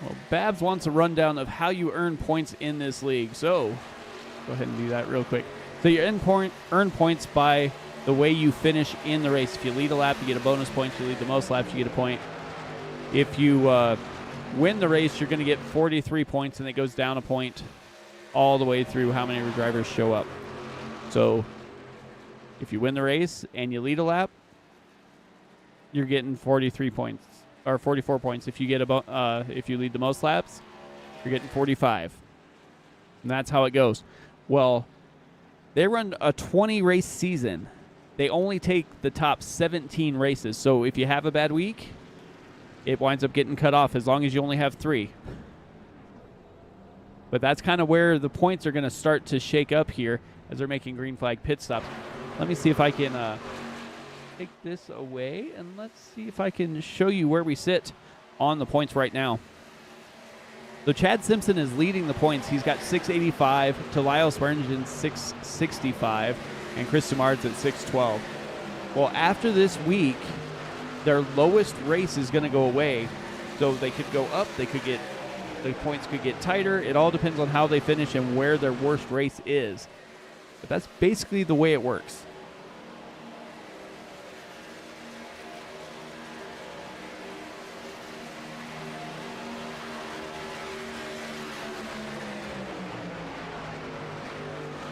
Well, Babs wants a rundown of how you earn points in this league. So, go ahead and do that real quick. So you earn points by the way you finish in the race. If you lead a lap, you get a bonus point. If you lead the most laps, you get a point. If you win the race, you're going to get 43 points, and it goes down a point all the way through how many drivers show up. So if you win the race and you lead a lap, you're getting 43 points or 44 points. If you get if you lead the most laps, you're getting 45. And that's how it goes. Well, they run a 20 race season. They only take the top 17 races. So if you have a bad week, it winds up getting cut off as long as you only have 3. But that's kind of where the points are going to start to shake up here as they're making green flag pit stops. Let me see if I can take this away, and let's see if I can show you where we sit on the points right now. So Chad Simpson is leading the points. He's got 685 to Lyle Swearingen 665, and Chris Demard's at 612. Well, after this week, their lowest race is going to go away. So they could go up, the points could get tighter. It all depends on how they finish and where their worst race is. But that's basically the way it works.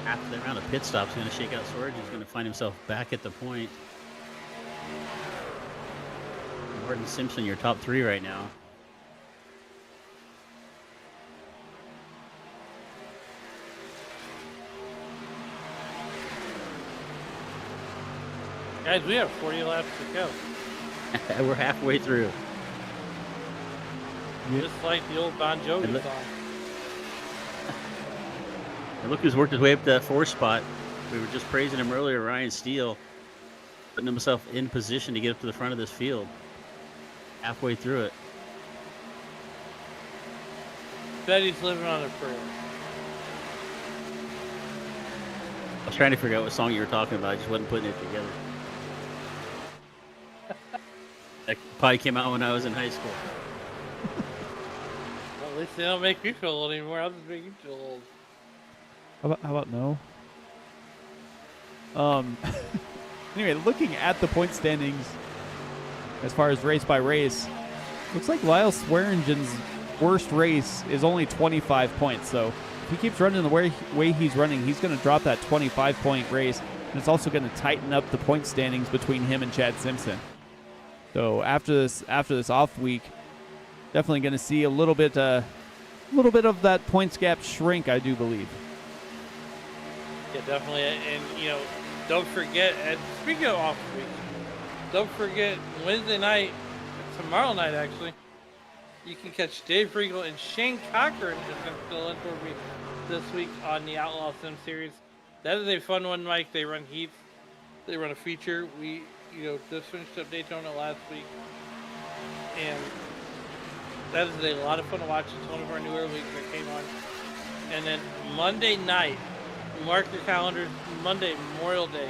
After the round of pit stops, going to shake out Swerge. He's going to find himself back at the point. Martin Simpson, your top 3 right now.
Guys, we have 40 laps to go.
We're halfway through.
Just like the old Bon Jovi
And
song.
And look who's worked his way up to that 4th spot. We were just praising him earlier, Ryan Steele, putting himself in position to get up to the front of this field. Halfway through it.
Bet he's living on a prayer.
I was trying to figure out what song you were talking about. I just wasn't putting it together. That probably came out when I was in high school.
Well, at least they don't make me feel old anymore. I'll just make you feel old.
How about no? Anyway, looking at the point standings as far as race by race, looks like Lyle Swearingen's worst race is only 25 points. So if he keeps running the way he's running, he's going to drop that 25-point race, and it's also going to tighten up the point standings between him and Chad Simpson. So after this off week, definitely going to see a little bit of that points gap shrink, I do believe.
Yeah, definitely. And, don't forget, and speaking of off week, don't forget Wednesday night, tomorrow night actually, you can catch Dave Riegel and Shane Cochran is going to fill in for me this week on the Outlaw Sim Series. That is a fun one, Mike. They run heats. They run a feature. We, just finished up Daytona last week. And that is a lot of fun to watch. It's one of our newer leagues that came on. And then Monday night, mark your calendars, Monday, Memorial Day.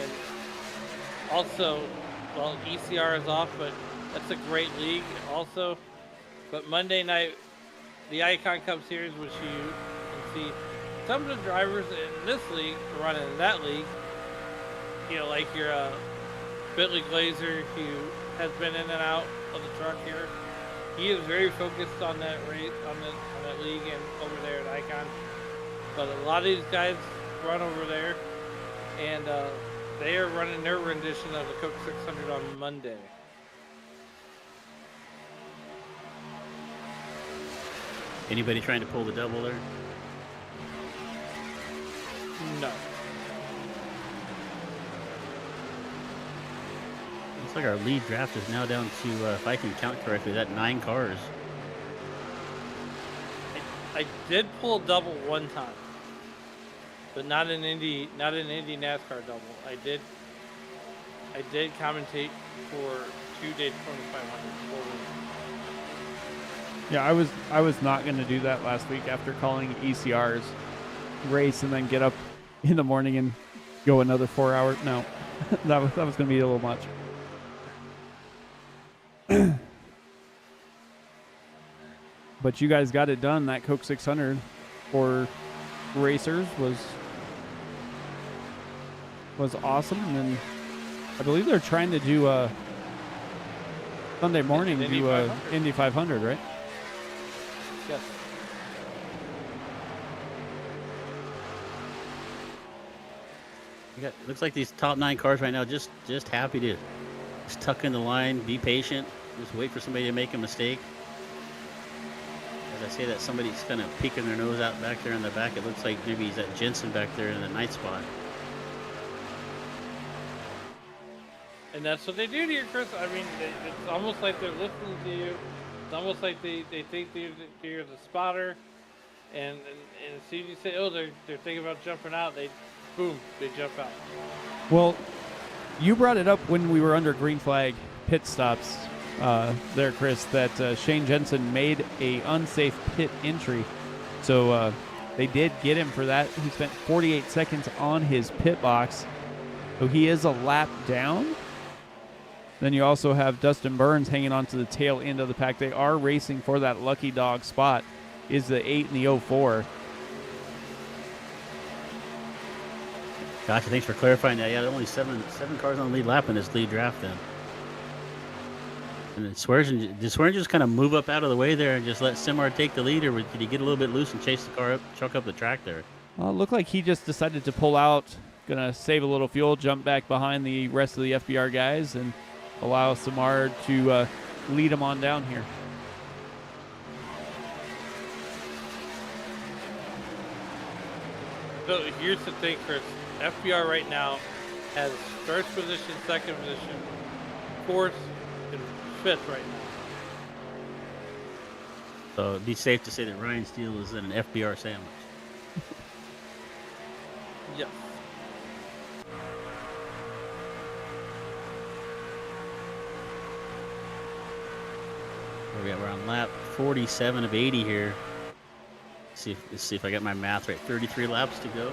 And also, well, ECR is off, but that's a great league also. But Monday night, the Icon Cup Series, which you can see some of the drivers in this league running in that league. Like your Bentley Glazer, who has been in and out of the truck here. He is very focused on that race, on that league, and over there at Icon. But a lot of these guys run over there, and they are running their rendition of the Coke 600 on Monday.
Anybody trying to pull the double there?
No.
Looks like our lead draft is now down to, if I can count correctly, that 9 cars.
I did pull double one time, but not an Indy NASCAR double. I did commentate for 2 Daytona 500.
Yeah, I was not going to do that last week after calling ECR's race and then get up in the morning and go another 4 hours. No, that was going to be a little much. But you guys got it done. That Coke 600 for racers was awesome. And then I believe they're trying to do a Sunday morning do a Indy 500, right?
Yes.
Looks like these top 9 cars right now just happy to just tuck in the line, be patient, just wait for somebody to make a mistake. As I say that, somebody's kind of peeking their nose out back there in the back. It looks like maybe he's at Jensen back there in the 9th spot.
And that's what they do to you, Chris. I mean, it's almost like they're listening to you. It's almost like they think you're the spotter. And as soon as you say, oh, they're thinking about jumping out, they jump out.
Well, you brought it up when we were under green flag pit stops there, Chris, that Shane Jensen made a unsafe pit entry. So they did get him for that. He spent 48 seconds on his pit box. So he is a lap down. Then you also have Dustin Burns hanging on to the tail end of the pack. They are racing for that lucky dog spot. Is the 8 and the 04.
Gotcha, thanks for clarifying that. Yeah, only seven cars on the lead lap in this lead draft then. And did Swearingen just kind of move up out of the way there and just let Simard take the lead, or did he get a little bit loose and chase the car up, chuck up the track there?
Looked like he just decided to pull out, gonna save a little fuel, jump back behind the rest of the FBR guys, and allow Simard to lead him on down here.
So here's the thing, Chris. FBR right now has first position, second position, fourth, and fifth right now.
So it'd be safe to say that Ryan Steele is in an FBR sandwich.
Yes.
We're on lap 47 of 80 here. Let's see if I got my math right. 33 laps to go.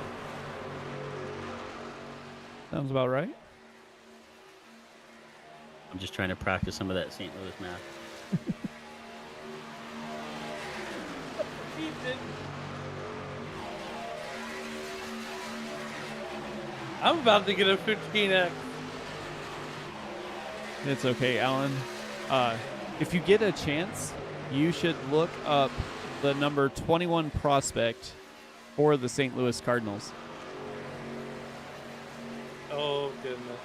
Sounds about right.
I'm just trying to practice some of that St. Louis math.
I'm about to get a 15X.
It's okay, Alan. If you get a chance, you should look up the number 21 prospect for the St. Louis Cardinals.
Oh, goodness.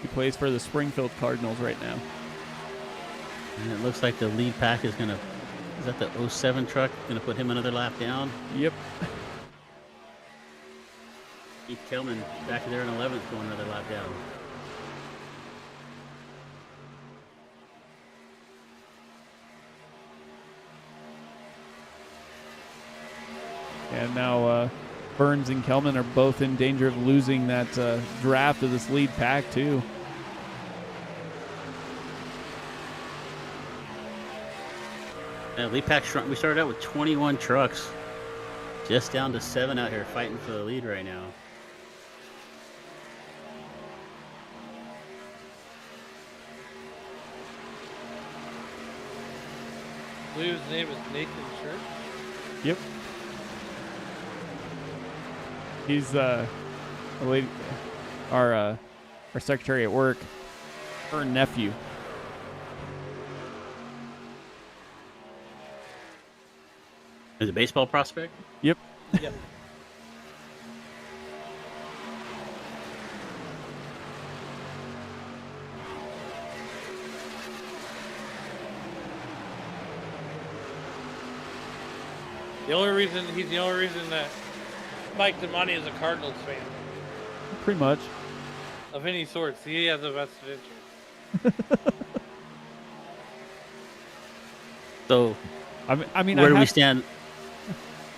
He plays for the Springfield Cardinals right now.
And it looks like the lead pack is going to... Is that the 07 truck? Going to put him another lap down?
Yep.
Keith Kelman back there in 11th going another lap down.
And now Burns and Kelman are both in danger of losing that draft of this lead pack, too.
Lead pack shrunk. We started out with 21 trucks. Just down to 7 out here fighting for the lead right now.
I believe his name is Nathan Church.
Yep. He's our secretary at work, her nephew.
Is it a baseball prospect?
Yep.
Yep. The only reason he's the only reason that Mike DeMonte is a Cardinals fan
Pretty much.
of any sorts. He has a vested interest.
So,
I mean,
where do we
have,
stand?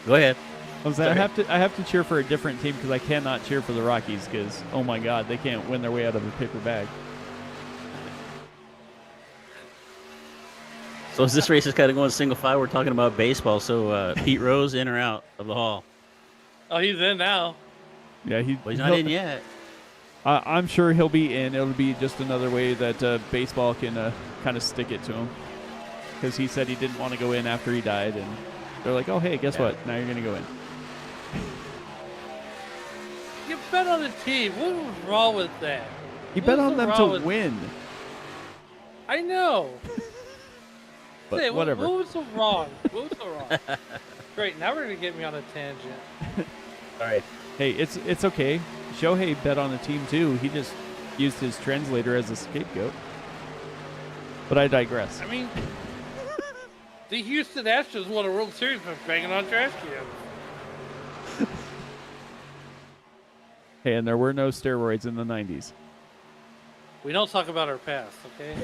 Go ahead.
I have to cheer for a different team because I cannot cheer for the Rockies because, oh my God, they can't win their way out of a paper bag.
So as this race is kind of going single file, we're talking about baseball. So Pete Rose in or out of the hall?
Oh, he's in now.
Yeah,
Well, he's not in yet.
I'm sure he'll be in. It'll be just another way that baseball can kind of stick it to him because he said he didn't want to go in after he died, and they're like, oh, hey, guess what? Now you're going to go in.
You bet on the team. What was wrong with that?
He
What
bet
was
on them
wrong
to
with-
win.
I know.
But
Say,
whatever.
What was so wrong? What was so wrong? Great. Now we're gonna get me on a tangent.
All right.
Hey, it's okay. Shohei bet on the team too. He just used his translator as a scapegoat. But I digress.
I mean, the Houston Astros won a World Series by banging on trash cans.
Hey, and there were no steroids in the 90s.
We don't talk about our past, okay?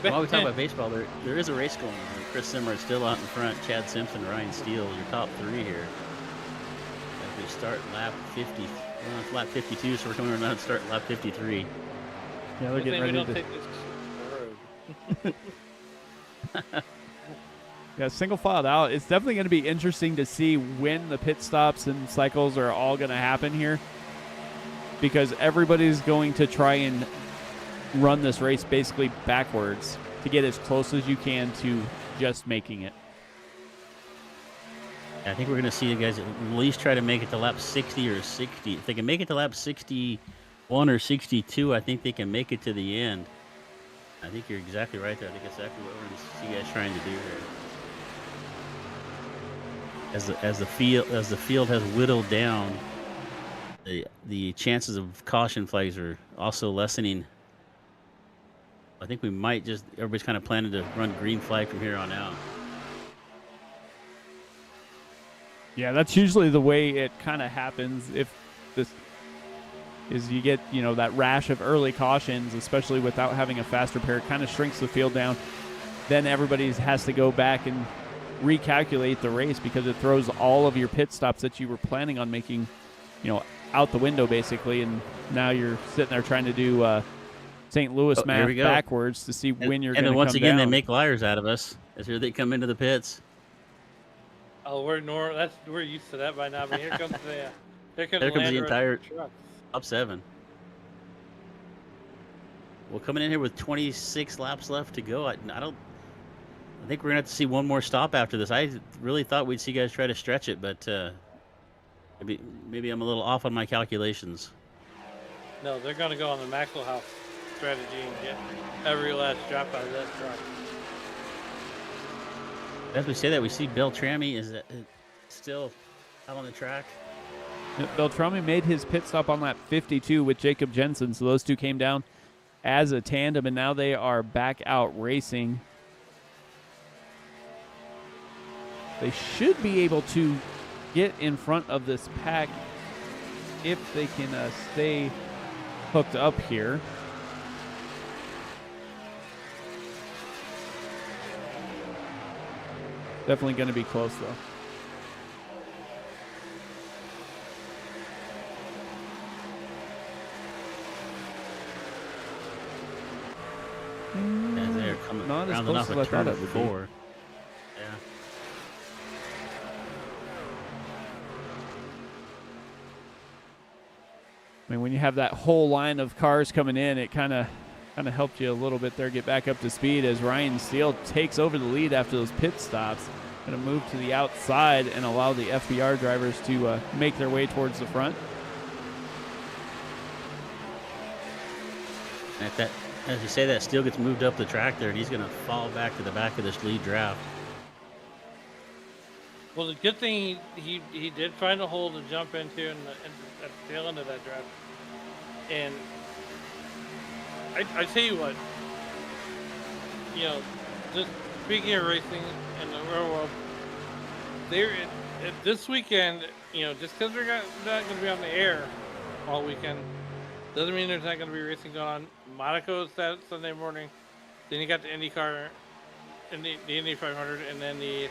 While we talk about baseball, there is a race going on. Chris Zimmer is still out in front. Chad Simpson, Ryan Steele, your top three here. As we start lap 50, it's lap 52, so we're coming around to start lap 53.
Yeah, they're
Good
getting
thing we
ready
don't
to.
take this to the road.
Yeah, single filed out. It's definitely going to be interesting to see when the pit stops and cycles are all going to happen here, because everybody's going to try and run this race basically backwards to get as close as you can to just making it.
I think we're going to see you guys at least try to make it to lap 60 or 60. If they can make it to lap 61 or 62, I think they can make it to the end. I think you're exactly right there. I think that's exactly what we're going to see you guys trying to do here. As the field has whittled down, the chances of caution flags are also lessening. I think we might everybody's kind of planning to run green flag from here on out.
Yeah, that's usually the way it kind of happens. If this is you get, that rash of early cautions, especially without having a faster pair, it kind of shrinks the field down. Then everybody has to go back and recalculate the race because it throws all of your pit stops that you were planning on making, out the window basically. And now you're sitting there trying to do St. Louis math backwards to see when you're going to come down.
And then once again, they make liars out of us as here they come into the pits.
Oh, we're used to that by now. But here comes
There comes the entire
truck.
top 7. Well, coming in here with 26 laps left to go, I think we're gonna have to see one more stop after this. I really thought we'd see guys try to stretch it, but maybe I'm a little off on my calculations.
No, they're gonna go on the Maxwell House strategy and get every last drop out of that truck.
As we say that, we see Beltrami is still out on the track.
Beltrami made his pit stop on lap 52 with Jacob Jensen, so those two came down as a tandem, and now they are back out racing. They should be able to get in front of this pack if they can stay hooked up here. Definitely going to be close, though.
As they're coming
Not as
rounding
close
off
as
a
I thought
turn
it
of
would be.
4. Yeah.
I mean, when you have that whole line of cars coming in, it kind of helped you a little bit there get back up to speed as Ryan Steele takes over the lead after those pit stops. Going to move to the outside and allow the FBR drivers to make their way towards the front.
As you say that, Steele gets moved up the track there, and he's going to fall back to the back of this lead draft.
Well, the good thing he did find a hole to jump into at the tail end of that draft. And I tell you what, speaking of racing in the real world, this weekend, just because they're not going to be on the air all weekend, doesn't mean there's not going to be racing going on. Monaco's that Sunday morning. Then you got the IndyCar and the Indy 500, and then the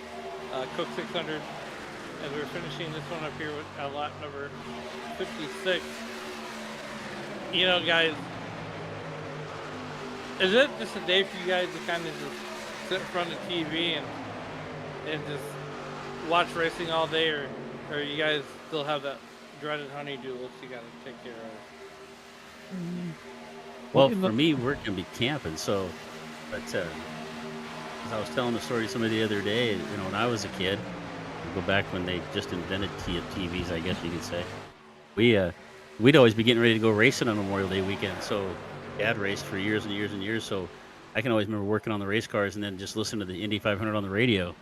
Cook 600. As we're finishing this one up here with lap number 56. Guys, is it just a day for you guys to kind of just sit in front of the TV and just watch racing all day, or you guys still have that dreaded honey-do list you got to take care of?
Well, for me, we're going to be camping, so, but as I was telling the story to somebody the other day, when I was a kid, go back when they just invented TVs, I guess you could say, we'd always be getting ready to go racing on Memorial Day weekend. So Dad raced for years and years and years, so I can always remember working on the race cars and then just listening to the Indy 500 on the radio.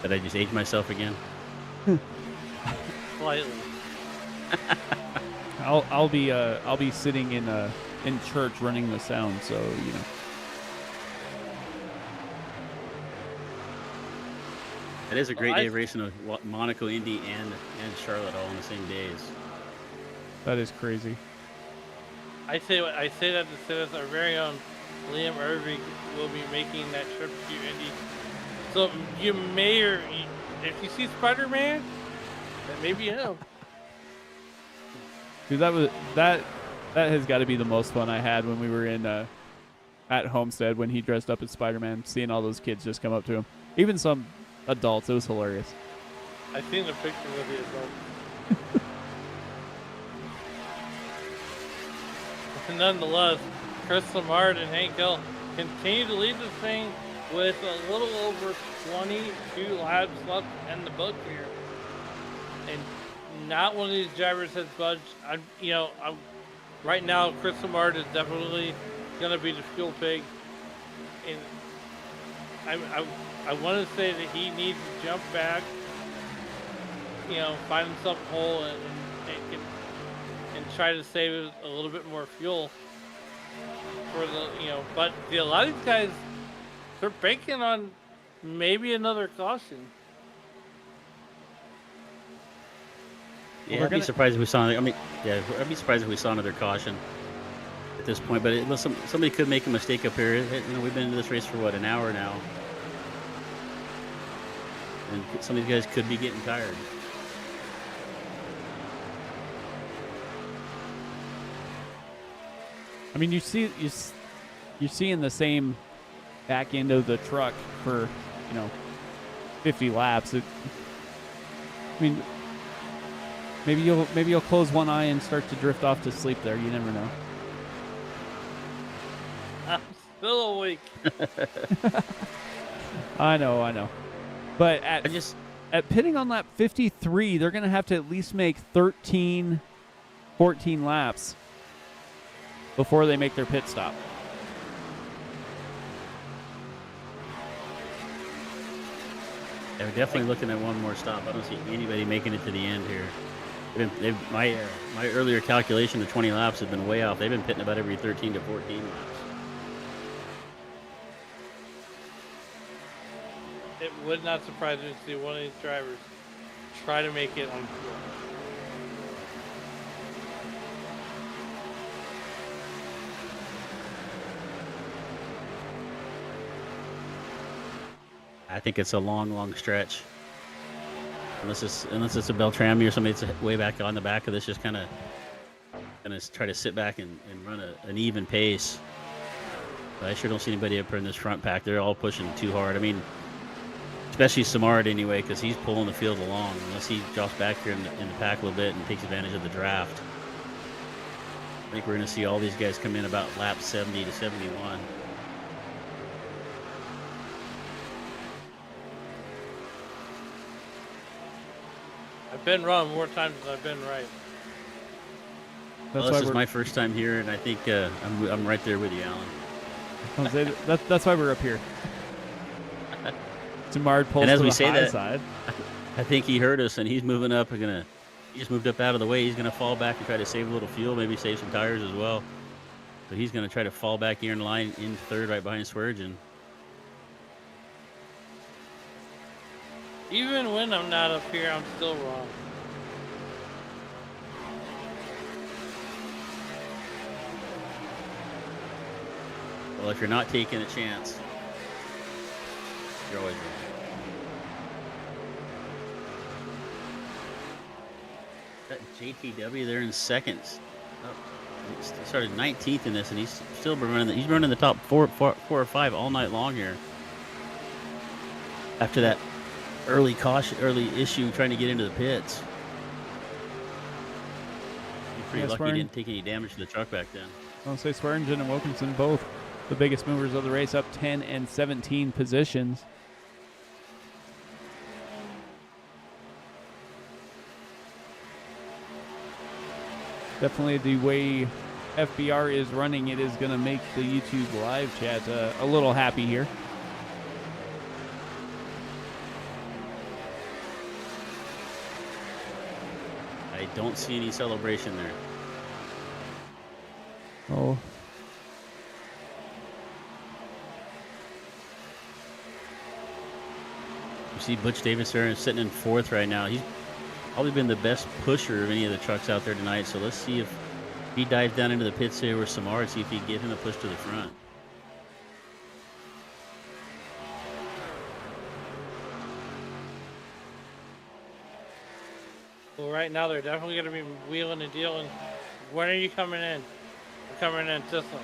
Did I just age myself again?
Slightly.
I'll be sitting in church running the sound, so
It is a great day of racing of Monaco, Indy, and Charlotte all on the same days.
That is crazy.
I say that to say that our very own Liam Irving will be making that trip to Indy. So you may, or if you see Spider-Man, that may be him.
Dude, that has got to be the most fun I had when we were in at Homestead when he dressed up as Spider-Man. Seeing all those kids just come up to him, even some adults. It was hilarious.
I've seen the pictures of the adults. Nonetheless, Chris Samard and Hank Hill continue to lead this thing with a little over 22 laps left in the book here, and not one of these drivers has budged. Right now, Chris Samard is definitely going to be the fuel pig, and I want to say that he needs to jump back, find himself a hole and try to save a little bit more fuel for but a lot of these guys, they're banking on maybe another caution.
Yeah, I'd be surprised if we saw. I'd be surprised if we saw another caution at this point. But somebody could make a mistake up here. We've been into this race for an hour now, and some of these guys could be getting tired.
I mean, you're seeing the same back end of the truck for 50 laps. Maybe you'll close one eye and start to drift off to sleep there. You never know.
I'm still awake.
I know. But at pitting on lap 53, they're going to have to at least make 13, 14 laps before they make their pit stop.
Yeah, we're definitely looking at one more stop. I don't see anybody making it to the end here. My earlier calculation of 20 laps has been way off. They've been pitting about every 13 to 14 laps.
It would not surprise me to see one of these drivers try to make it on fuel.
I think it's a long stretch. Unless it's a Beltrami or somebody that's way back on the back of this, just kind of gonna try to sit back and run an even pace. But I sure don't see anybody up here in this front pack. They're all pushing too hard. I mean, especially Samard anyway, because he's pulling the field along. Unless he drops back here in the pack a little bit and takes advantage of the draft. I think we're gonna see all these guys come in about lap 70 to 71.
I've been wrong more times than I've been right.
Well, this is my first time here, and I think I'm right there with you, Alan.
That's why we're up here. Samard pulls
and as
to
we
the
say
high
that,
side.
I think he heard us, and he's moving up. He just moved up out of the way. He's gonna fall back and try to save a little fuel, maybe save some tires as well. So he's going to try to fall back here in line in third right behind Swearengin.
Even when I'm not up here, I'm still wrong.
Well, if you're not taking a chance, you're always wrong. That JTW there in seconds. Oh, he started 19th in this, and he's still been running. He's running the top four or five all night long here. After that early issue trying to get into the pits. You're pretty lucky he didn't take any damage to the truck back then.
I'll say Swearengin and Wilkinson both the biggest movers of the race, up 10 and 17 positions. Definitely the way FBR is running, it is going to make the YouTube live chat a little happy here.
I don't see any celebration there.
Oh.
You see Butch Davis there sitting in fourth right now. He's probably been the best pusher of any of the trucks out there tonight. So let's see if he dives down into the pits here with Samar, see if he can get him a push to the front.
Well, right now they're definitely going to be wheeling and dealing. When are you coming in? I'm coming in this lap.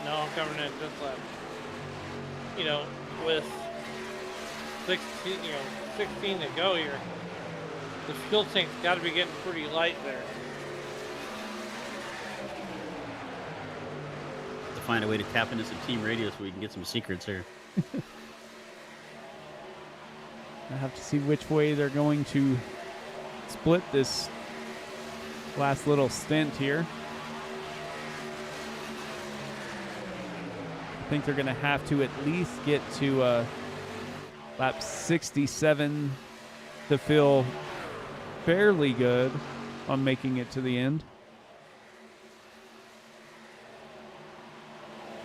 No, I'm coming in this lap. You know, with 16 to go here, the fuel tank's got to be getting pretty light there.
To find a way to tap into some team radio so we can get some secrets here.
I have to see which way they're going to split this last little stint here. I think they're going to have to at least get to lap 67 to feel fairly good on making it to the end.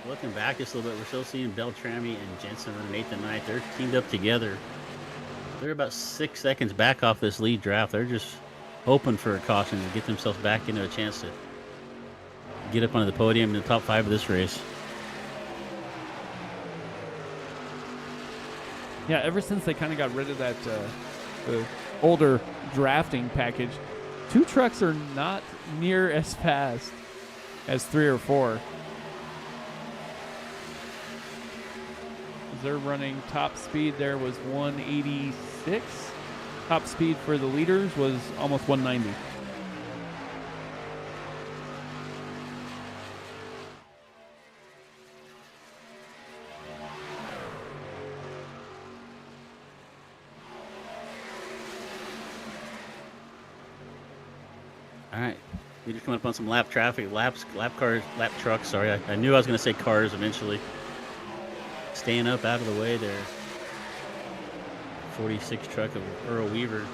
Looking back just a little bit, we're still seeing Beltrami and Jensen running 8th and 9th. They're teamed up together. They're about 6 seconds back off this lead draft. They're just hoping for a caution to get themselves back into a chance to get up onto the podium in the top 5 of this race.
Yeah, ever since they kind of got rid of that the older drafting package, 2 trucks are not near as fast as 3 or 4. They're running top speed there was 186. Top speed for the leaders was almost 190.
All right, we're just coming up on some lap traffic, lap trucks. Sorry, I knew I was going to say cars eventually. Staying up out of the way there. 46 truck of Earl Weaver.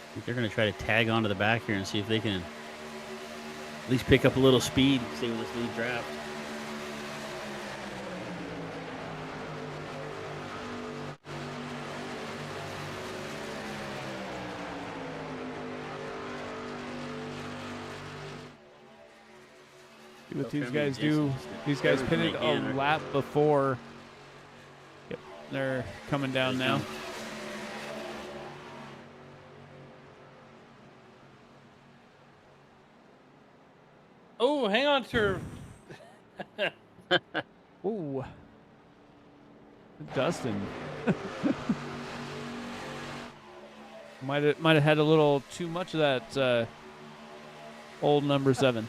I think they're going to try to tag onto the back here and see if they can at least pick up a little speed, stay with this lead draft.
See what these guys do. These guys pitted a lap before. Yep, they're coming down now.
Oh, hang on to her.
Ooh. Dustin. might have had a little too much of that old number 7.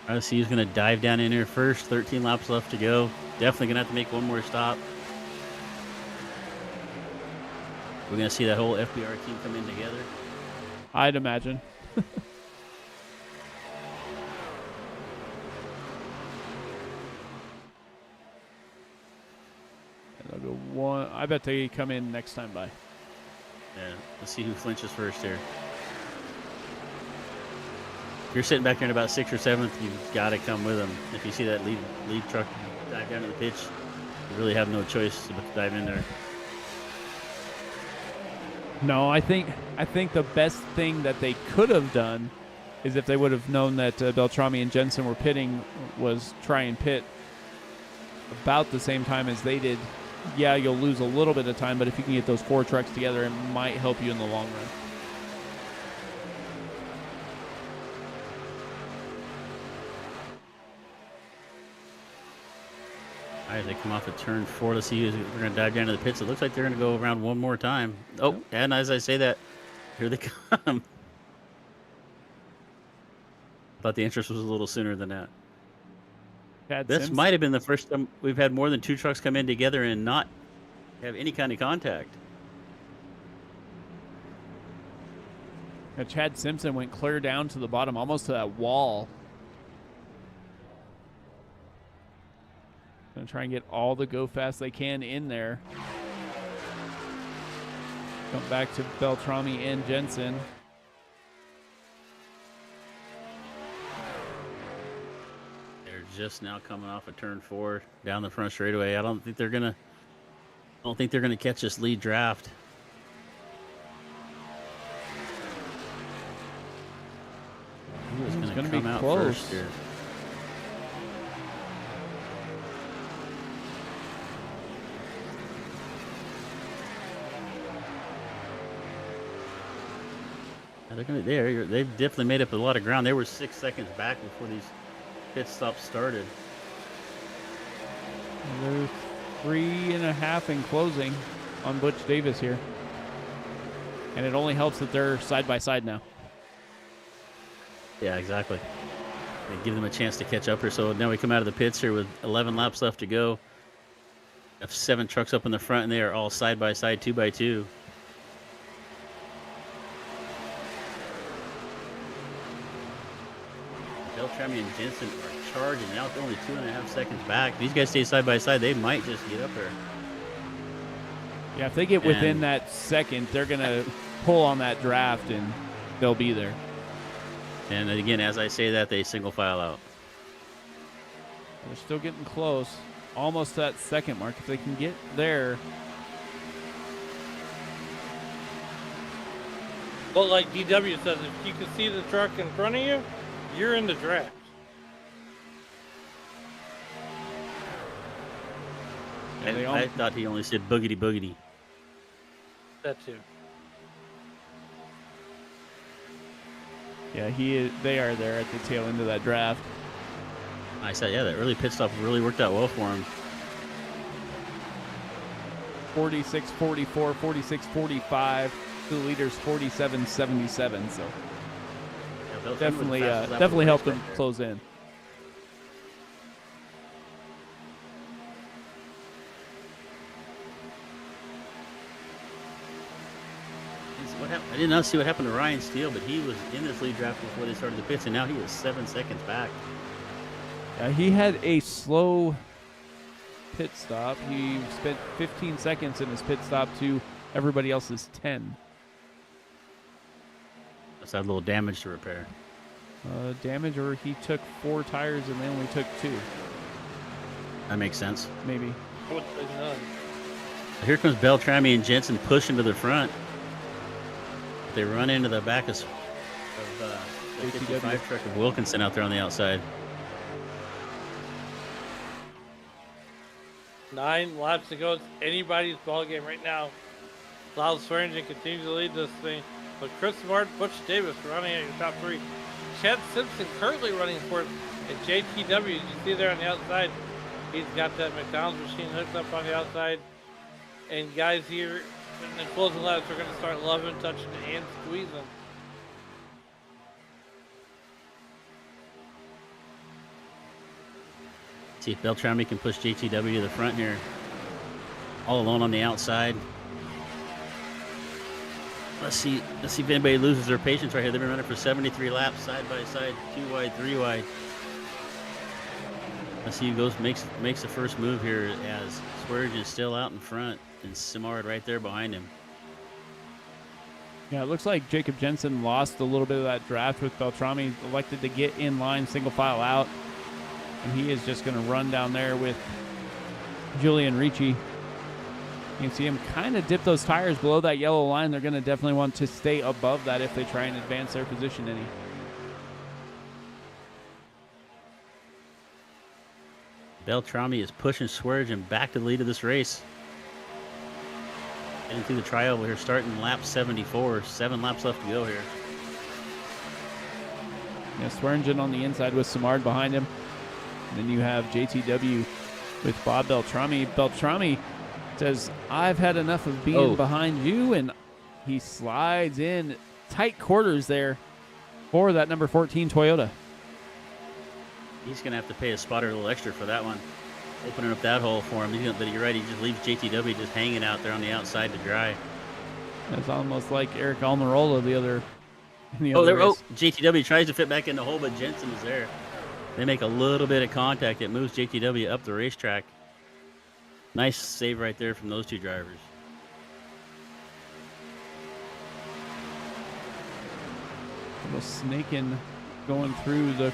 I see he's going to dive down in here first. 13 laps left to go. Definitely going to have to make one more stop. We're going to see that whole FBR team come in together.
I'd imagine. And I'll go one. I bet they come in next time by.
Yeah, let's see who flinches first here. If you're sitting back there in about 6th or 7th, you've got to come with them. If you see that lead truck dive down to the pitch, you really have no choice but to dive in there.
No, I think the best thing that they could have done is if they would have known that Beltrami and Jensen were pitting, was try and pit about the same time as they did. Yeah, you'll lose a little bit of time, but if you can get those 4 trucks together, it might help you in the long run.
All right, they come off of turn 4. Let's see who's we're going to dive down to the pits. It looks like they're going to go around one more time. Oh,
Yep.
And as I say that, here they come. Thought the entrance was a little sooner than that.
Chad
This
Simpson-
might have been the first time we've had more than 2 trucks come in together and not have any kind of contact.
Chad Simpson went clear down to the bottom, almost to that wall. Gonna try and get all the go fast they can in there. Come back to Beltrami and Jensen.
They're just now coming off of turn 4 down the front straightaway. I don't think they're gonna catch this lead draft. Who's
It's
gonna
gonna be
come out
close.
first here? They've definitely made up a lot of ground. They were 6 seconds back before these pit stops started.
They're 3.5 in closing on Butch Davis here. And it only helps that they're side by side now.
Yeah, exactly. They give them a chance to catch up here. So now we come out of the pits here with 11 laps left to go. Have 7 trucks up in the front, and they are all side by side, 2 by 2. Beltrami and Jensen are charging. Now it's only 2.5 seconds back. These guys stay side by side. They might just get up there.
Yeah, if they get within
And-
that second, they're going to pull on that draft and they'll be there.
And again, as I say that, they single file out.
They're still getting close. Almost to that second mark. If they can get there.
But like DW says, if you can see the truck in front of you, you're in the draft.
Yeah, they
I thought he only said boogity boogity.
That too.
Yeah, they are there at the tail end of that draft.
I said, yeah, that early pit stop really worked out well for him.
46-44, 46-45. The leaders 47-77. So
Yeah, Beltrami
definitely,
was the fastest lap of the
definitely
race
helped them
right there.
close in.
What happened? I did not see what happened to Ryan Steele, but he was in this lead draft before they started the pits, and now he is 7 seconds back.
He had a slow pit stop. He spent 15 seconds in his pit stop to everybody else's 10.
That's a little damage to repair.
Damage, or he took 4 tires and they only took 2,
That makes sense.
maybe.
I would say none.
Here comes Beltrami and Jensen pushing to the front. They run into the back of the
JTW.
55 truck of Wilkinson out there on the outside.
9 laps to go. It's anybody's ball game right now. Lyle Swearingen continues to lead this thing. But Chris Martin, Butch Davis running at your top 3. Chad Simpson currently running fourth. And JTW, you see there on the outside, he's got that McDonald's machine hooked up on the outside. And guys here in the closing laps are going to start loving, touching, and squeezing.
See if Beltrami can push JTW to the front here. All alone on the outside. Let's see if anybody loses their patience right here. They've been running for 73 laps, side by side, 2 wide, 3 wide. Let's see who makes the first move here as Swearingen is still out in front and Simard right there behind him.
Yeah, it looks like Jacob Jensen lost a little bit of that draft with Beltrami, elected to get in line, single file out. And he is just going to run down there with Julian Ricci. You can see him kind of dip those tires below that yellow line. They're going to definitely want to stay above that if they try and advance their position any.
Beltrami is pushing Swearengin back to the lead of this race. Getting through the trioval here, starting lap 74. 7 laps left to go here.
Yeah, Swearengin on the inside with Samard behind him. And then you have JTW with Bob Beltrami. Beltrami says, I've had enough of being behind you, and he slides in tight quarters there for that number 14 Toyota.
He's going to have to pay a spotter a little extra for that one. Opening up that hole for him. But you're right, he just leaves JTW just hanging out there on the outside to dry.
It's almost like Eric Almirola in the other race.
JTW tries to fit back in the hole, but Jensen is there. They make a little bit of contact. It moves JTW up the racetrack. Nice save right there from those two drivers.
A little snaking going through the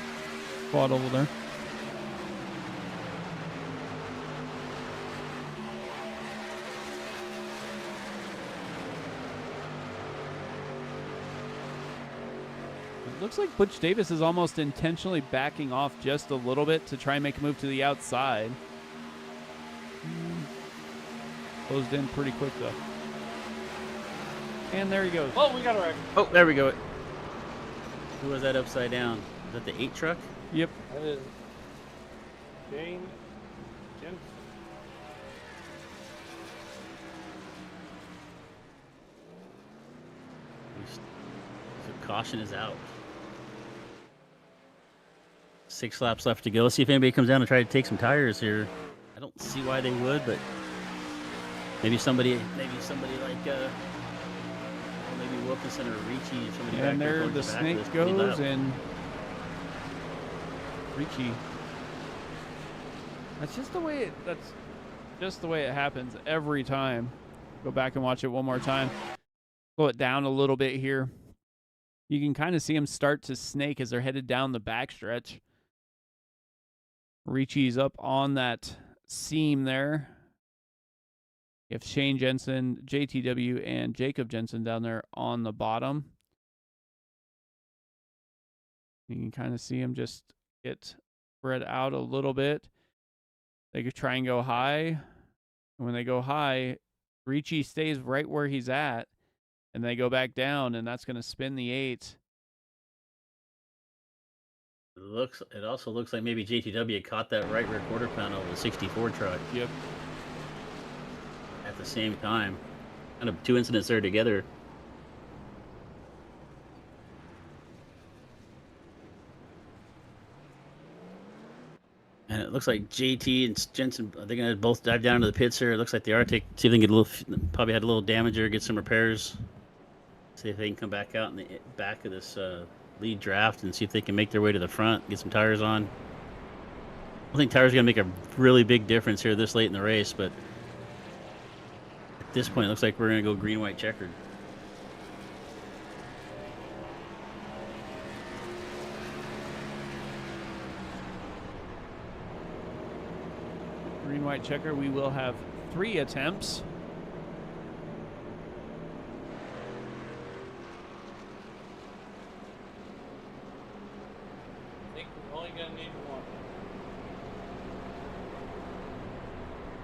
quad over there. It looks like Butch Davis is almost intentionally backing off just a little bit to try and make a move to the outside. Closed in pretty quick, though. And there he goes.
Oh, we got a wreck.
Oh, there we go. Who was that upside down? Is that the 8 truck?
Yep.
That is Jane Jensen.
So caution is out. 6 laps left to go. Let's see if anybody comes down to try to take some tires here. I don't see why they would, but maybe somebody like maybe Wilkinson or Ricci or somebody.
And there the snake goes, and Ricci. That's just the way it happens every time. Go back and watch it one more time. Slow it down a little bit here. You can kind of see them start to snake as they're headed down the backstretch. Ricci's up on that seam there. You have Shane Jensen, JTW, and Jacob Jensen down there on the bottom. You can kind of see him just get spread out a little bit. They could try and go high. And when they go high, Ricci stays right where he's at. And they go back down, and that's going to spin the 8.
It also looks like maybe JTW caught that right rear quarter panel of the 64 truck.
Yep.
At the same time. Kind of 2 incidents there together. And it looks like JT and Jensen, they're going to both dive down into the pits here. It looks like they are see if they can get probably had a little damage there, get some repairs. See if they can come back out in the back of this lead draft and see if they can make their way to the front, get some tires on. I think tires are going to make a really big difference here this late in the race, but at this point, it looks like we're going to go green, white, checkered.
Green, white, checker. We will have 3 attempts.
I think we're only going to need 1.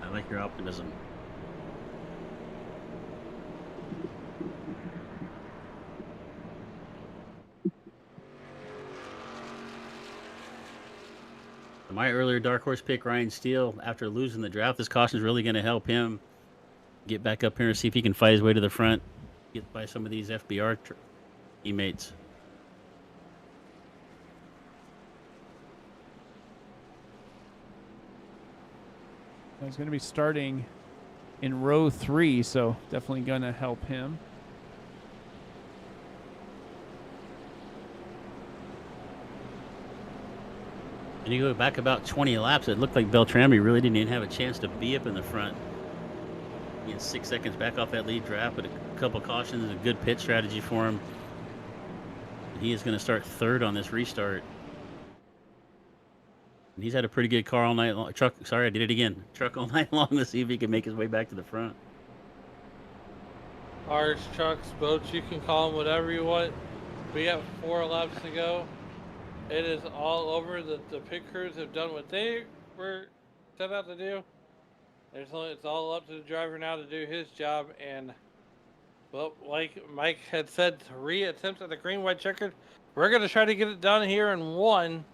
I like your optimism. My earlier dark horse pick, Ryan Steele, after losing the draft, this caution is really going to help him get back up here and see if he can fight his way to the front, get by some of these FBR teammates.
He's going to be starting in row 3, so definitely going to help him.
And you go back about 20 laps, it looked like Beltrami really didn't even have a chance to be up in the front. Getting 6 seconds back off that lead draft, but a couple cautions and a good pit strategy for him. He is going to start third on this restart. And he's had a pretty good car all night long. Truck, sorry, I did it again. Truck all night long to see if he can make his way back to the front.
Cars, trucks, boats, you can call them whatever you want. We got 4 laps to go. It is all over. The pit crews have done what they were set out to do. It's all up to the driver now to do his job. And, well, like Mike had said, 3 attempts at the green, white checkered. We're going to try to get it done here in 1.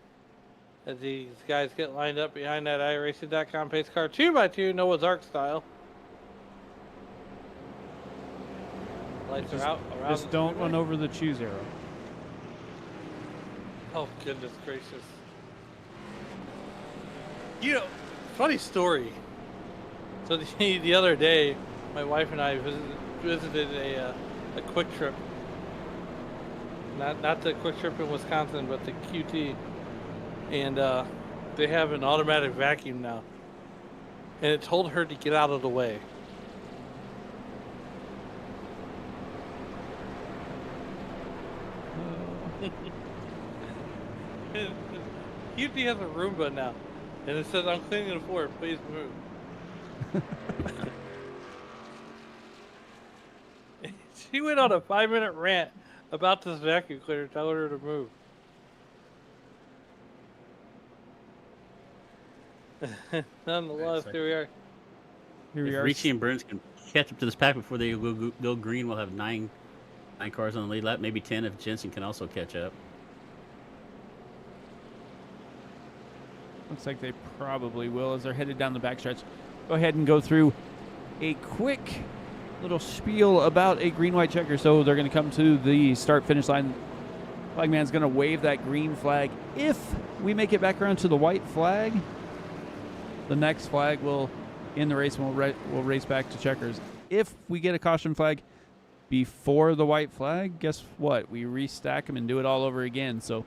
As these guys get lined up behind that iRacing.com pace car 2x2 Noah's Ark style. Lights are out.
Just don't run over the choose arrow.
Oh, goodness gracious. You know, funny story. So the other day, my wife and I visited a Quick Trip. Not the Quick Trip in Wisconsin, but the QT. And they have an automatic vacuum now. And it told her to get out of the way. QT has a Roomba now. And it says, I'm cleaning the floor, please move. She went on a 5-minute rant about this vacuum cleaner, telling her to move. Nonetheless, here we are.
If Ricci and Burns can catch up to this pack before they go green, we'll have 9 cars on the lead lap, maybe 10 if Jensen can also catch up.
Looks like they probably will as they're headed down the backstretch. Go ahead and go through a quick little spiel about a green, white checker. So they're going to come to the start-finish line. Flagman's going to wave that green flag. If we make it back around to the white flag, the next flag will in the race and we'll race back to checkers. If we get a caution flag before the white flag, guess what? We restack them and do it all over again. So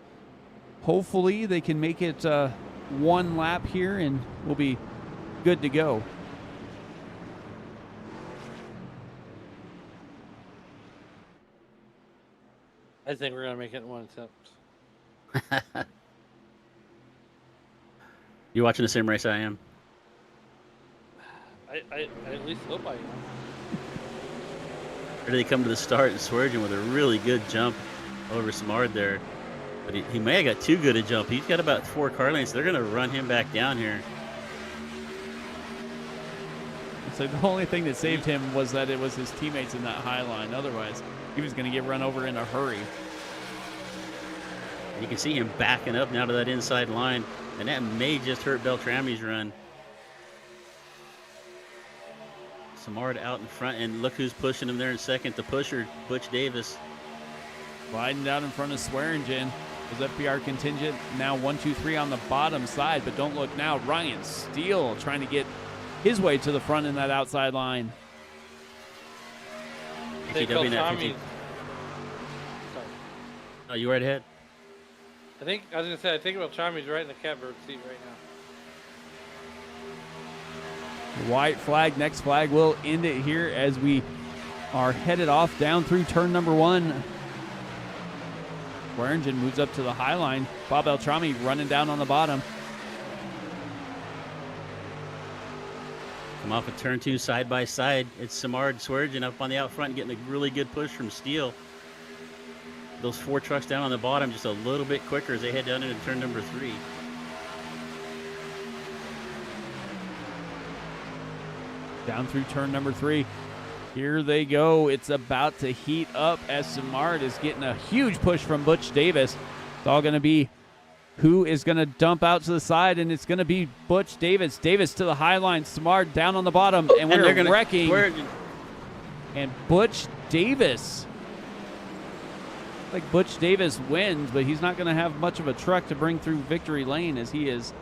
hopefully they can make it 1 lap here and we'll be good to go.
I think we're going to make it in 1 attempt.
You watching the same race I am?
I at least hope I am.
Ready to come to the start and Swerging with a really good jump over Samard there. But he may have got too good a jump. He's got about 4 car lanes. They're going to run him back down here.
So the only thing that saved him was that it was his teammates in that high line. Otherwise, he was going to get run over in a hurry.
You can see him backing up now to that inside line, and that may just hurt Beltrami's run. Samard out in front, and look who's pushing him there in second. The pusher, Butch Davis.
Sliding down in front of Swearingen. Was FPR contingent. Now 1, 2, 3 on the bottom side, but don't look now. Ryan Steele trying to get his way to the front in that outside line.
Oh, you right ahead.
I think Beltrami's right in the catbird seat right now.
White flag, next flag will end it here as we are headed off down through turn number 1. Swearingen moves up to the high line. Bob Beltrami running down on the bottom.
Come off of turn 2 side by side. It's Samard Swearingen up on the out front, getting a really good push from Steele. Those 4 trucks down on the bottom just a little bit quicker as they head down into turn number 3.
Down through turn number 3. Here they go. It's about to heat up as Samard is getting a huge push from Butch Davis. It's all going to be who is going to dump out to the side, and it's going to be Butch Davis. Davis to the high line. Samard down on the bottom, and we're wrecking. And Butch Davis. Like Butch Davis wins, but he's not going to have much of a truck to bring through victory lane as he is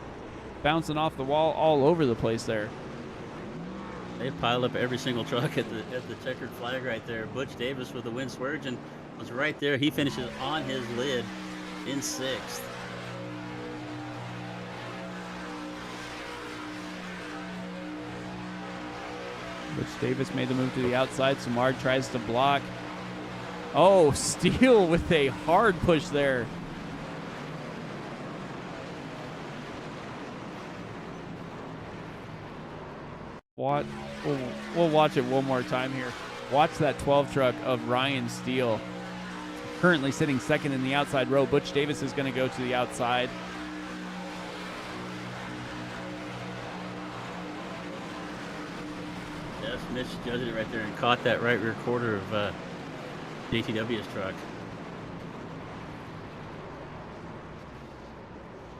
bouncing off the wall all over the place there.
They piled up every single truck at the checkered flag right there. Butch Davis with the win. Swearingen was right there. He finishes on his lid in 6th.
Which Davis made the move to the outside. Samard tries to block. Oh, Steele with a hard push there. What? We'll watch it one more time here. Watch that 12 truck of Ryan Steele. Currently sitting second in the outside row. Butch Davis is going to go to the outside.
Yes, Mitch judged it right there and caught that right rear quarter of JTW's truck.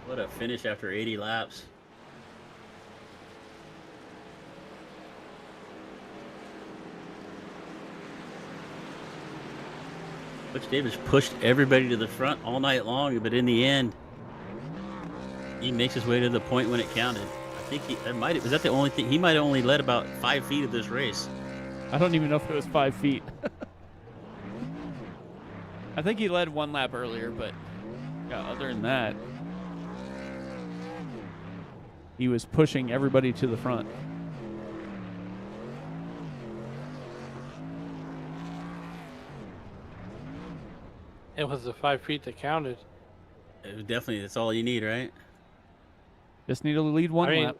What a finish after 80 laps. Butch Davis pushed everybody to the front all night long, but in the end, he makes his way to the point when it counted. I think was that the only thing? He might have only led about 5 feet of this race.
I don't even know if it was 5 feet. I think he led one lap earlier, but yeah, other than that, he was pushing everybody to the front.
It was the 5 feet that counted.
It was definitely, that's all you need, right?
Just need to lead one lap.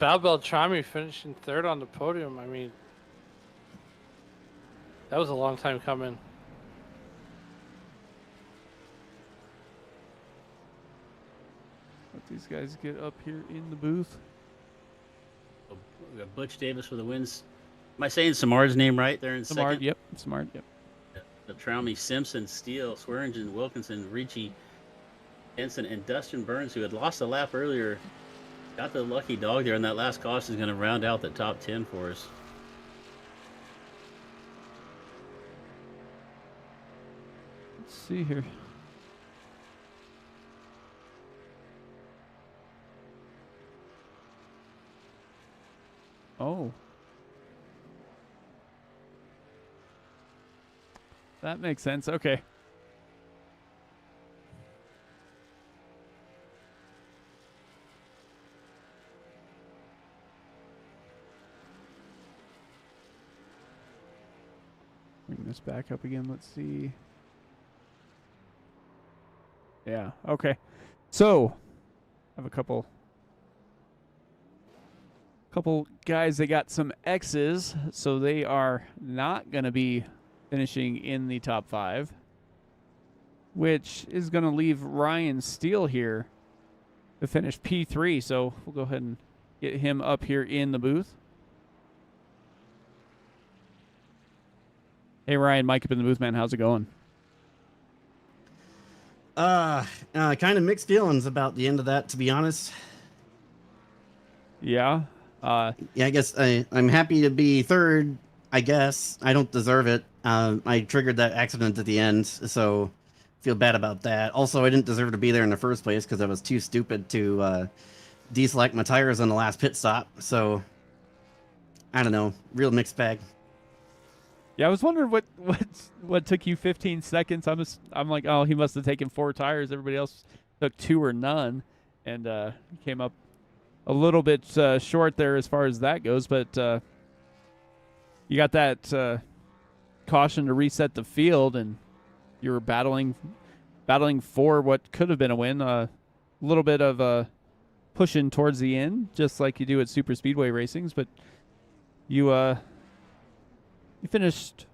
Bal Beltrami finishing third on the podium. I mean, that was a long time coming.
Let these guys get up here in the booth.
We got Butch Davis for the wins. Am I saying Samard's name right there in
Samard,
second?
yep. Samard, yep.
Beltrami, Simpson, Steele, Swearingen, Wilkinson, Ricci, Henson, and Dustin Burns, who had lost a lap earlier, got the lucky dog there, and that last caution is going to round out the top 10 for us.
Let's see here. Oh. That makes sense. Okay. Bring this back up again. Let's see. Yeah. Okay. So, I have a couple guys that got some X's, so they are not going to be finishing in the top 5, which is going to leave Ryan Steele here to finish P3. So we'll go ahead and get him up here in the booth. Hey, Ryan, Mike up in the booth, man. How's it going?
Kind of mixed feelings about the end of that, to be honest.
Yeah.
Yeah, I guess I'm happy to be third. I guess I don't deserve it. I triggered that accident at the end, so feel bad about that. Also, I didn't deserve to be there in the first place because I was too stupid to deselect my tires on the last pit stop. So I don't know, real mixed bag.
Yeah, I was wondering what took you 15 seconds. I'm like, oh, he must have taken 4 tires. Everybody else took 2 or none, and came up a little bit short there as far as that goes. But you got that caution to reset the field, and you were battling for what could have been a win. A little bit of pushing towards the end, just like you do at super speedway racings. But you finished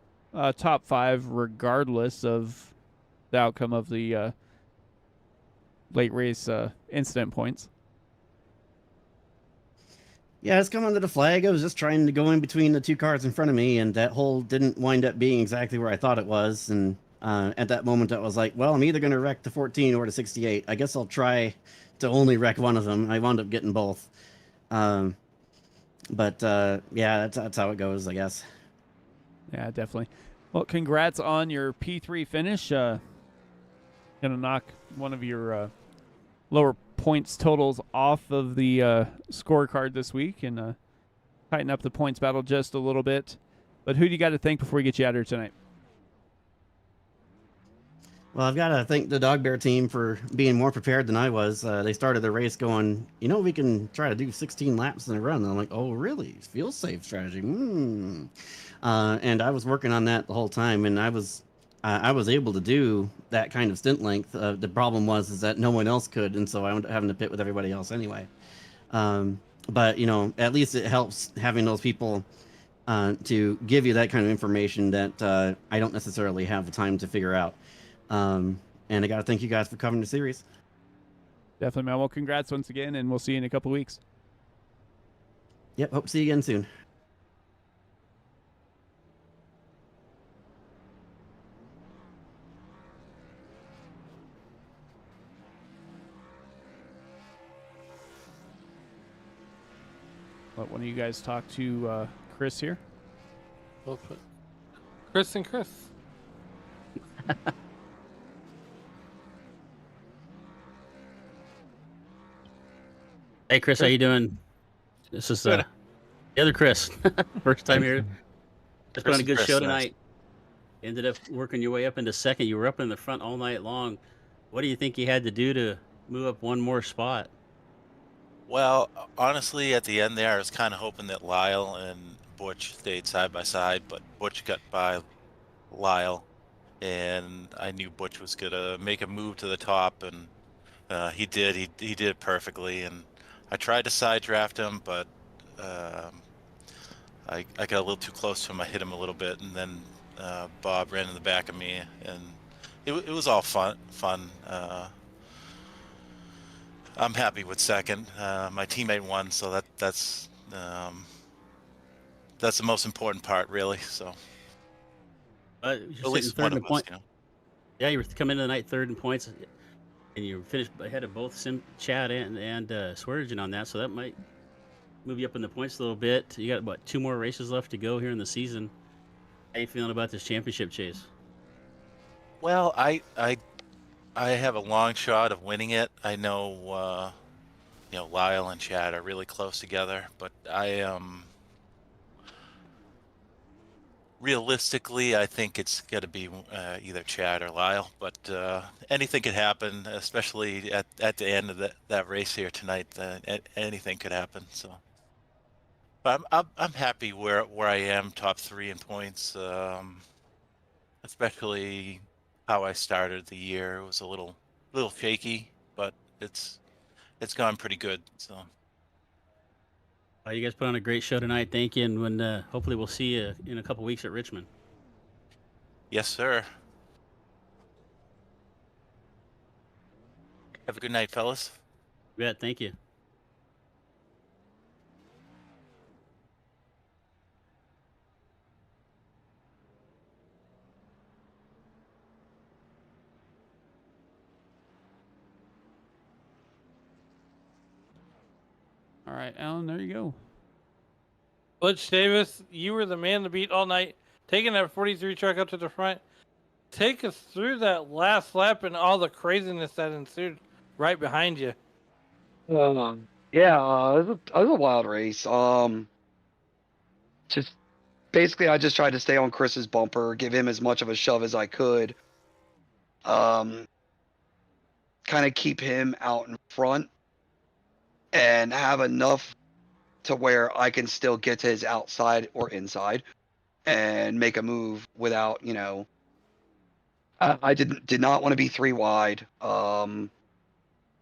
top 5 regardless of the outcome of the late race incident points.
Yeah, it's come under the flag. I was just trying to go in between the 2 cars in front of me, and that hole didn't wind up being exactly where I thought it was. And at that moment, I was like, well, I'm either going to wreck the 14 or the 68. I guess I'll try to only wreck one of them. I wound up getting both. Yeah, that's how it goes, I guess.
Yeah, definitely. Well, congrats on your P3 finish. Gonna knock one of your lower points totals off of the scorecard this week and tighten up the points battle just a little bit. But who do you got to thank before we get you out here tonight?
Well, I've got to thank the Dog Bear team for being more prepared than I was. They started the race going, we can try to do 16 laps in a run. And I'm like, oh, really? Feel safe strategy. And I was working on that the whole time, and I was able to do that kind of stint length. The problem is that no one else could, and so I ended up having to pit with everybody else anyway. But at least it helps having those people to give you that kind of information that I don't necessarily have the time to figure out. And I got to thank you guys for covering the series.
Definitely, man. Well, congrats once again, and we'll see you in a couple weeks.
Yep, hope to see you again soon.
Let one of you guys talk to Chris here.
We'll put Chris and Chris.
Hey, Chris, how you doing? This is the other Chris. First time here. Just put on a good show tonight. Ended up working your way up into second. You were up in the front all night long. What do you think you had to do to move up one more spot?
Well, honestly, at the end there, I was kind of hoping that Lyle and Butch stayed side by side, but Butch got by Lyle, and I knew Butch was gonna make a move to the top, and he did. He did it perfectly, and I tried to side draft him, but I got a little too close to him. I hit him a little bit, and then Bob ran in the back of me, and it was all fun. I'm happy with second. My teammate won, so that's the most important part, really. So
You're
at least
third
one
in
of us,
point. Yeah, you were coming into the night third in points, and you finished ahead of both Chad and Sweargen on that, so that might move you up in the points a little bit. You got what, 2 more races left to go here in the season. How you feeling about this championship chase?
Well, I have a long shot of winning it. I know, Lyle and Chad are really close together, but realistically, I think it's got to be either Chad or Lyle. But anything could happen, especially at the end of that race here tonight. Anything could happen. So, but I'm happy where I am, top 3 in points. Especially how I started the year. It was a little shaky, but it's gone pretty good. So
You guys put on a great show tonight. Thank you, and when hopefully we'll see you in a couple weeks at Richmond.
yes, sir. Have a good night, fellas.
Yeah, thank you.
All right, Alan, there you go.
Butch Davis, you were the man to beat all night, taking that 43 truck up to the front. Take us through that last lap and all the craziness that ensued right behind you.
Yeah, it was a wild race. Just basically, I just tried to stay on Chris's bumper, give him as much of a shove as I could. Kind of keep him out in front and have enough to where I can still get to his outside or inside and make a move without, I did not want to be 3 wide.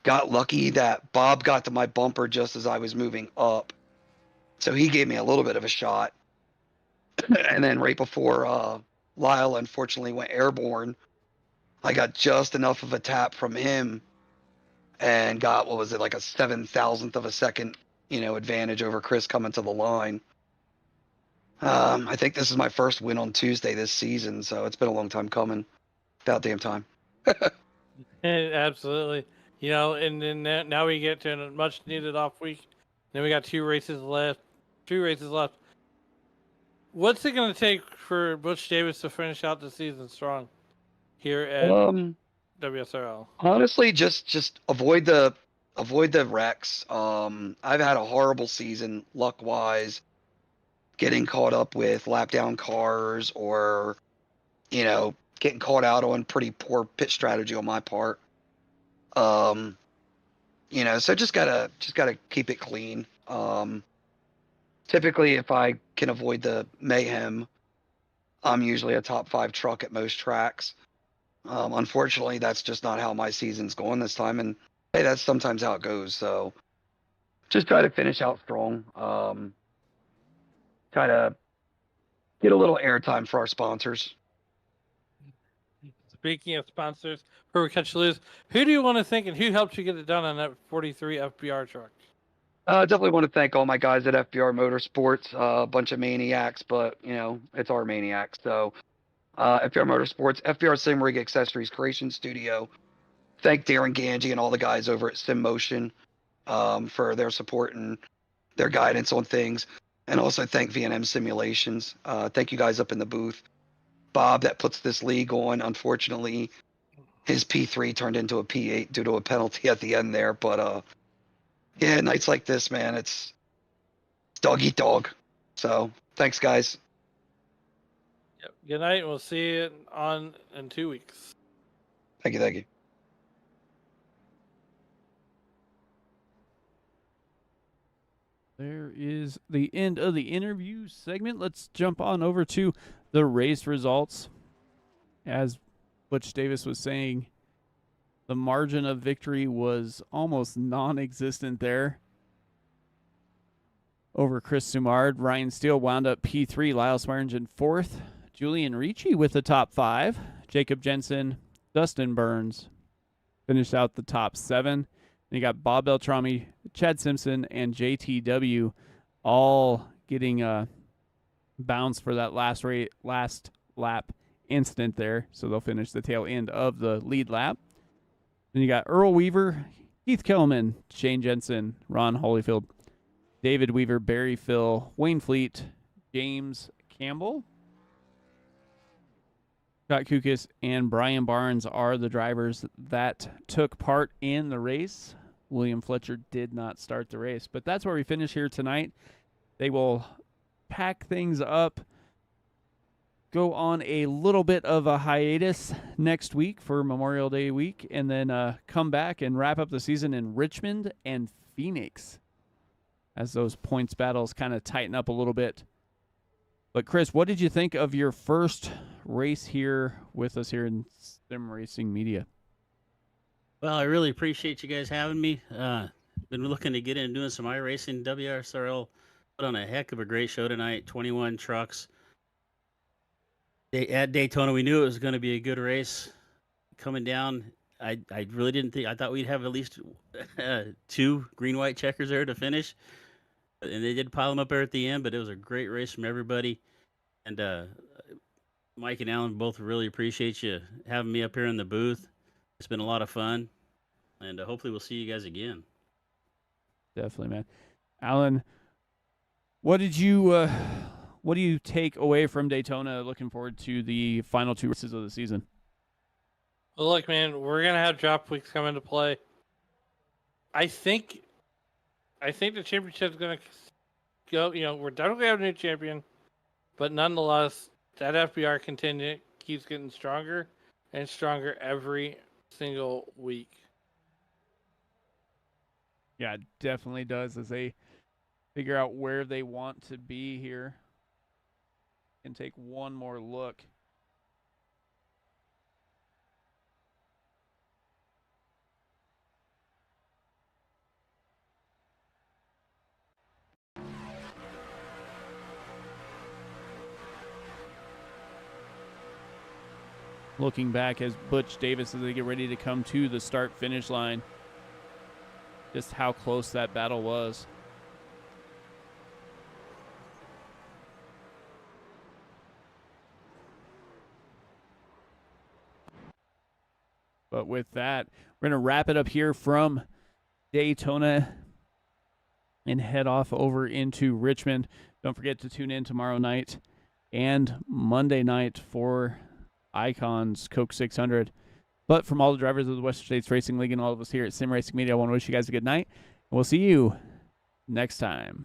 Got lucky that Bob got to my bumper just as I was moving up. So he gave me a little bit of a shot. And then right before Lyle unfortunately went airborne, I got just enough of a tap from him and got, like a 7,000th of a second, advantage over Chris coming to the line. I think this is my first win on Tuesday this season, so it's been a long time coming. About damn time.
Absolutely. And then now we get to a much needed off week. Then we got 2 races left. What's it going to take for Butch Davis to finish out the season strong here at WSRL?
Honestly, just avoid the wrecks. I've had a horrible season luck wise, getting caught up with lap down cars or getting caught out on pretty poor pit strategy on my part. You know, so just gotta keep it clean. Typically, if I can avoid the mayhem, I'm usually a top 5 truck at most tracks. Unfortunately, that's just not how my season's going this time, and hey, that's sometimes how it goes. So just try to finish out strong. Try to get a little airtime for our sponsors.
Speaking of sponsors, before we catch you loose, who do you want to thank and who helped you get it done on that 43 FBR truck?
Definitely want to thank all my guys at FBR Motorsports. A bunch of maniacs, but you know it's our maniacs. So FBR Motorsports, FBR Sim Rig Accessories Creation Studio. Thank Darren Ganji and all the guys over at Sim Motion for their support and their guidance on things. And also thank V&M Simulations. Thank you guys up in the booth. Bob, that puts this league on. Unfortunately, his P3 turned into a P8 due to a penalty at the end there. But yeah, nights like this, man, it's dog eat dog. So thanks, guys.
Yep. Good night. We'll see you in 2 weeks.
Thank you. Thank you.
There is the end of the interview segment. Let's jump on over to the race results. As Butch Davis was saying, the margin of victory was almost non-existent there over Chris Sumard. Ryan Steele wound up P3, Lyle Swearingen 4th, Julian Ricci with the top 5, Jacob Jensen, Dustin Burns finished out the top 7. And you got Bob Beltrami, Chad Simpson, and JTW all getting bounce for that last lap incident there. So they'll finish the tail end of the lead lap. Then you got Earl Weaver, Keith Kellerman, Shane Jensen, Ron Holyfield, David Weaver, Barry Phil, Wayne Fleet, James Campbell, Scott Kukas, and Brian Barnes are the drivers that took part in the race. William Fletcher did not start the race, but that's where we finish here tonight. They will pack things up, go on a little bit of a hiatus next week for Memorial Day week, and then come back and wrap up the season in Richmond and Phoenix as those points battles kind of tighten up a little bit. But Chris, what did you think of your first race here with us here in Sim Racing Media?
Well, I really appreciate you guys having me. Been looking to get in doing some iRacing. WSRL put on a heck of a great show tonight. 21 trucks. At Daytona, we knew it was going to be a good race. Coming down, I really didn't think. I thought we'd have at least 2 green-white checkers there to finish. And they did pile them up there at the end, but it was a great race from everybody. And Mike and Alan both really appreciate you having me up here in the booth. It's been a lot of fun, and hopefully we'll see you guys again.
Definitely, man. Alan, what do you take away from Daytona? Looking forward to the final 2 races of the season.
Well, look, man, we're gonna have drop weeks come into play. I think the championship's gonna go. You know, we're definitely have a new champion, but nonetheless, that FBR contingent keeps getting stronger and stronger every single week.
Yeah, it definitely does as they figure out where they want to be here. And take one more look. Looking back as Butch Davis as they get ready to come to the start-finish line. Just how close that battle was. But with that, we're going to wrap it up here from Daytona and head off over into Richmond. Don't forget to tune in tomorrow night and Monday night for Icon's Coke 600. But from all the drivers of the Western States Racing League and all of us here at Sim Racing Media, I want to wish you guys a good night. And we'll see you next time.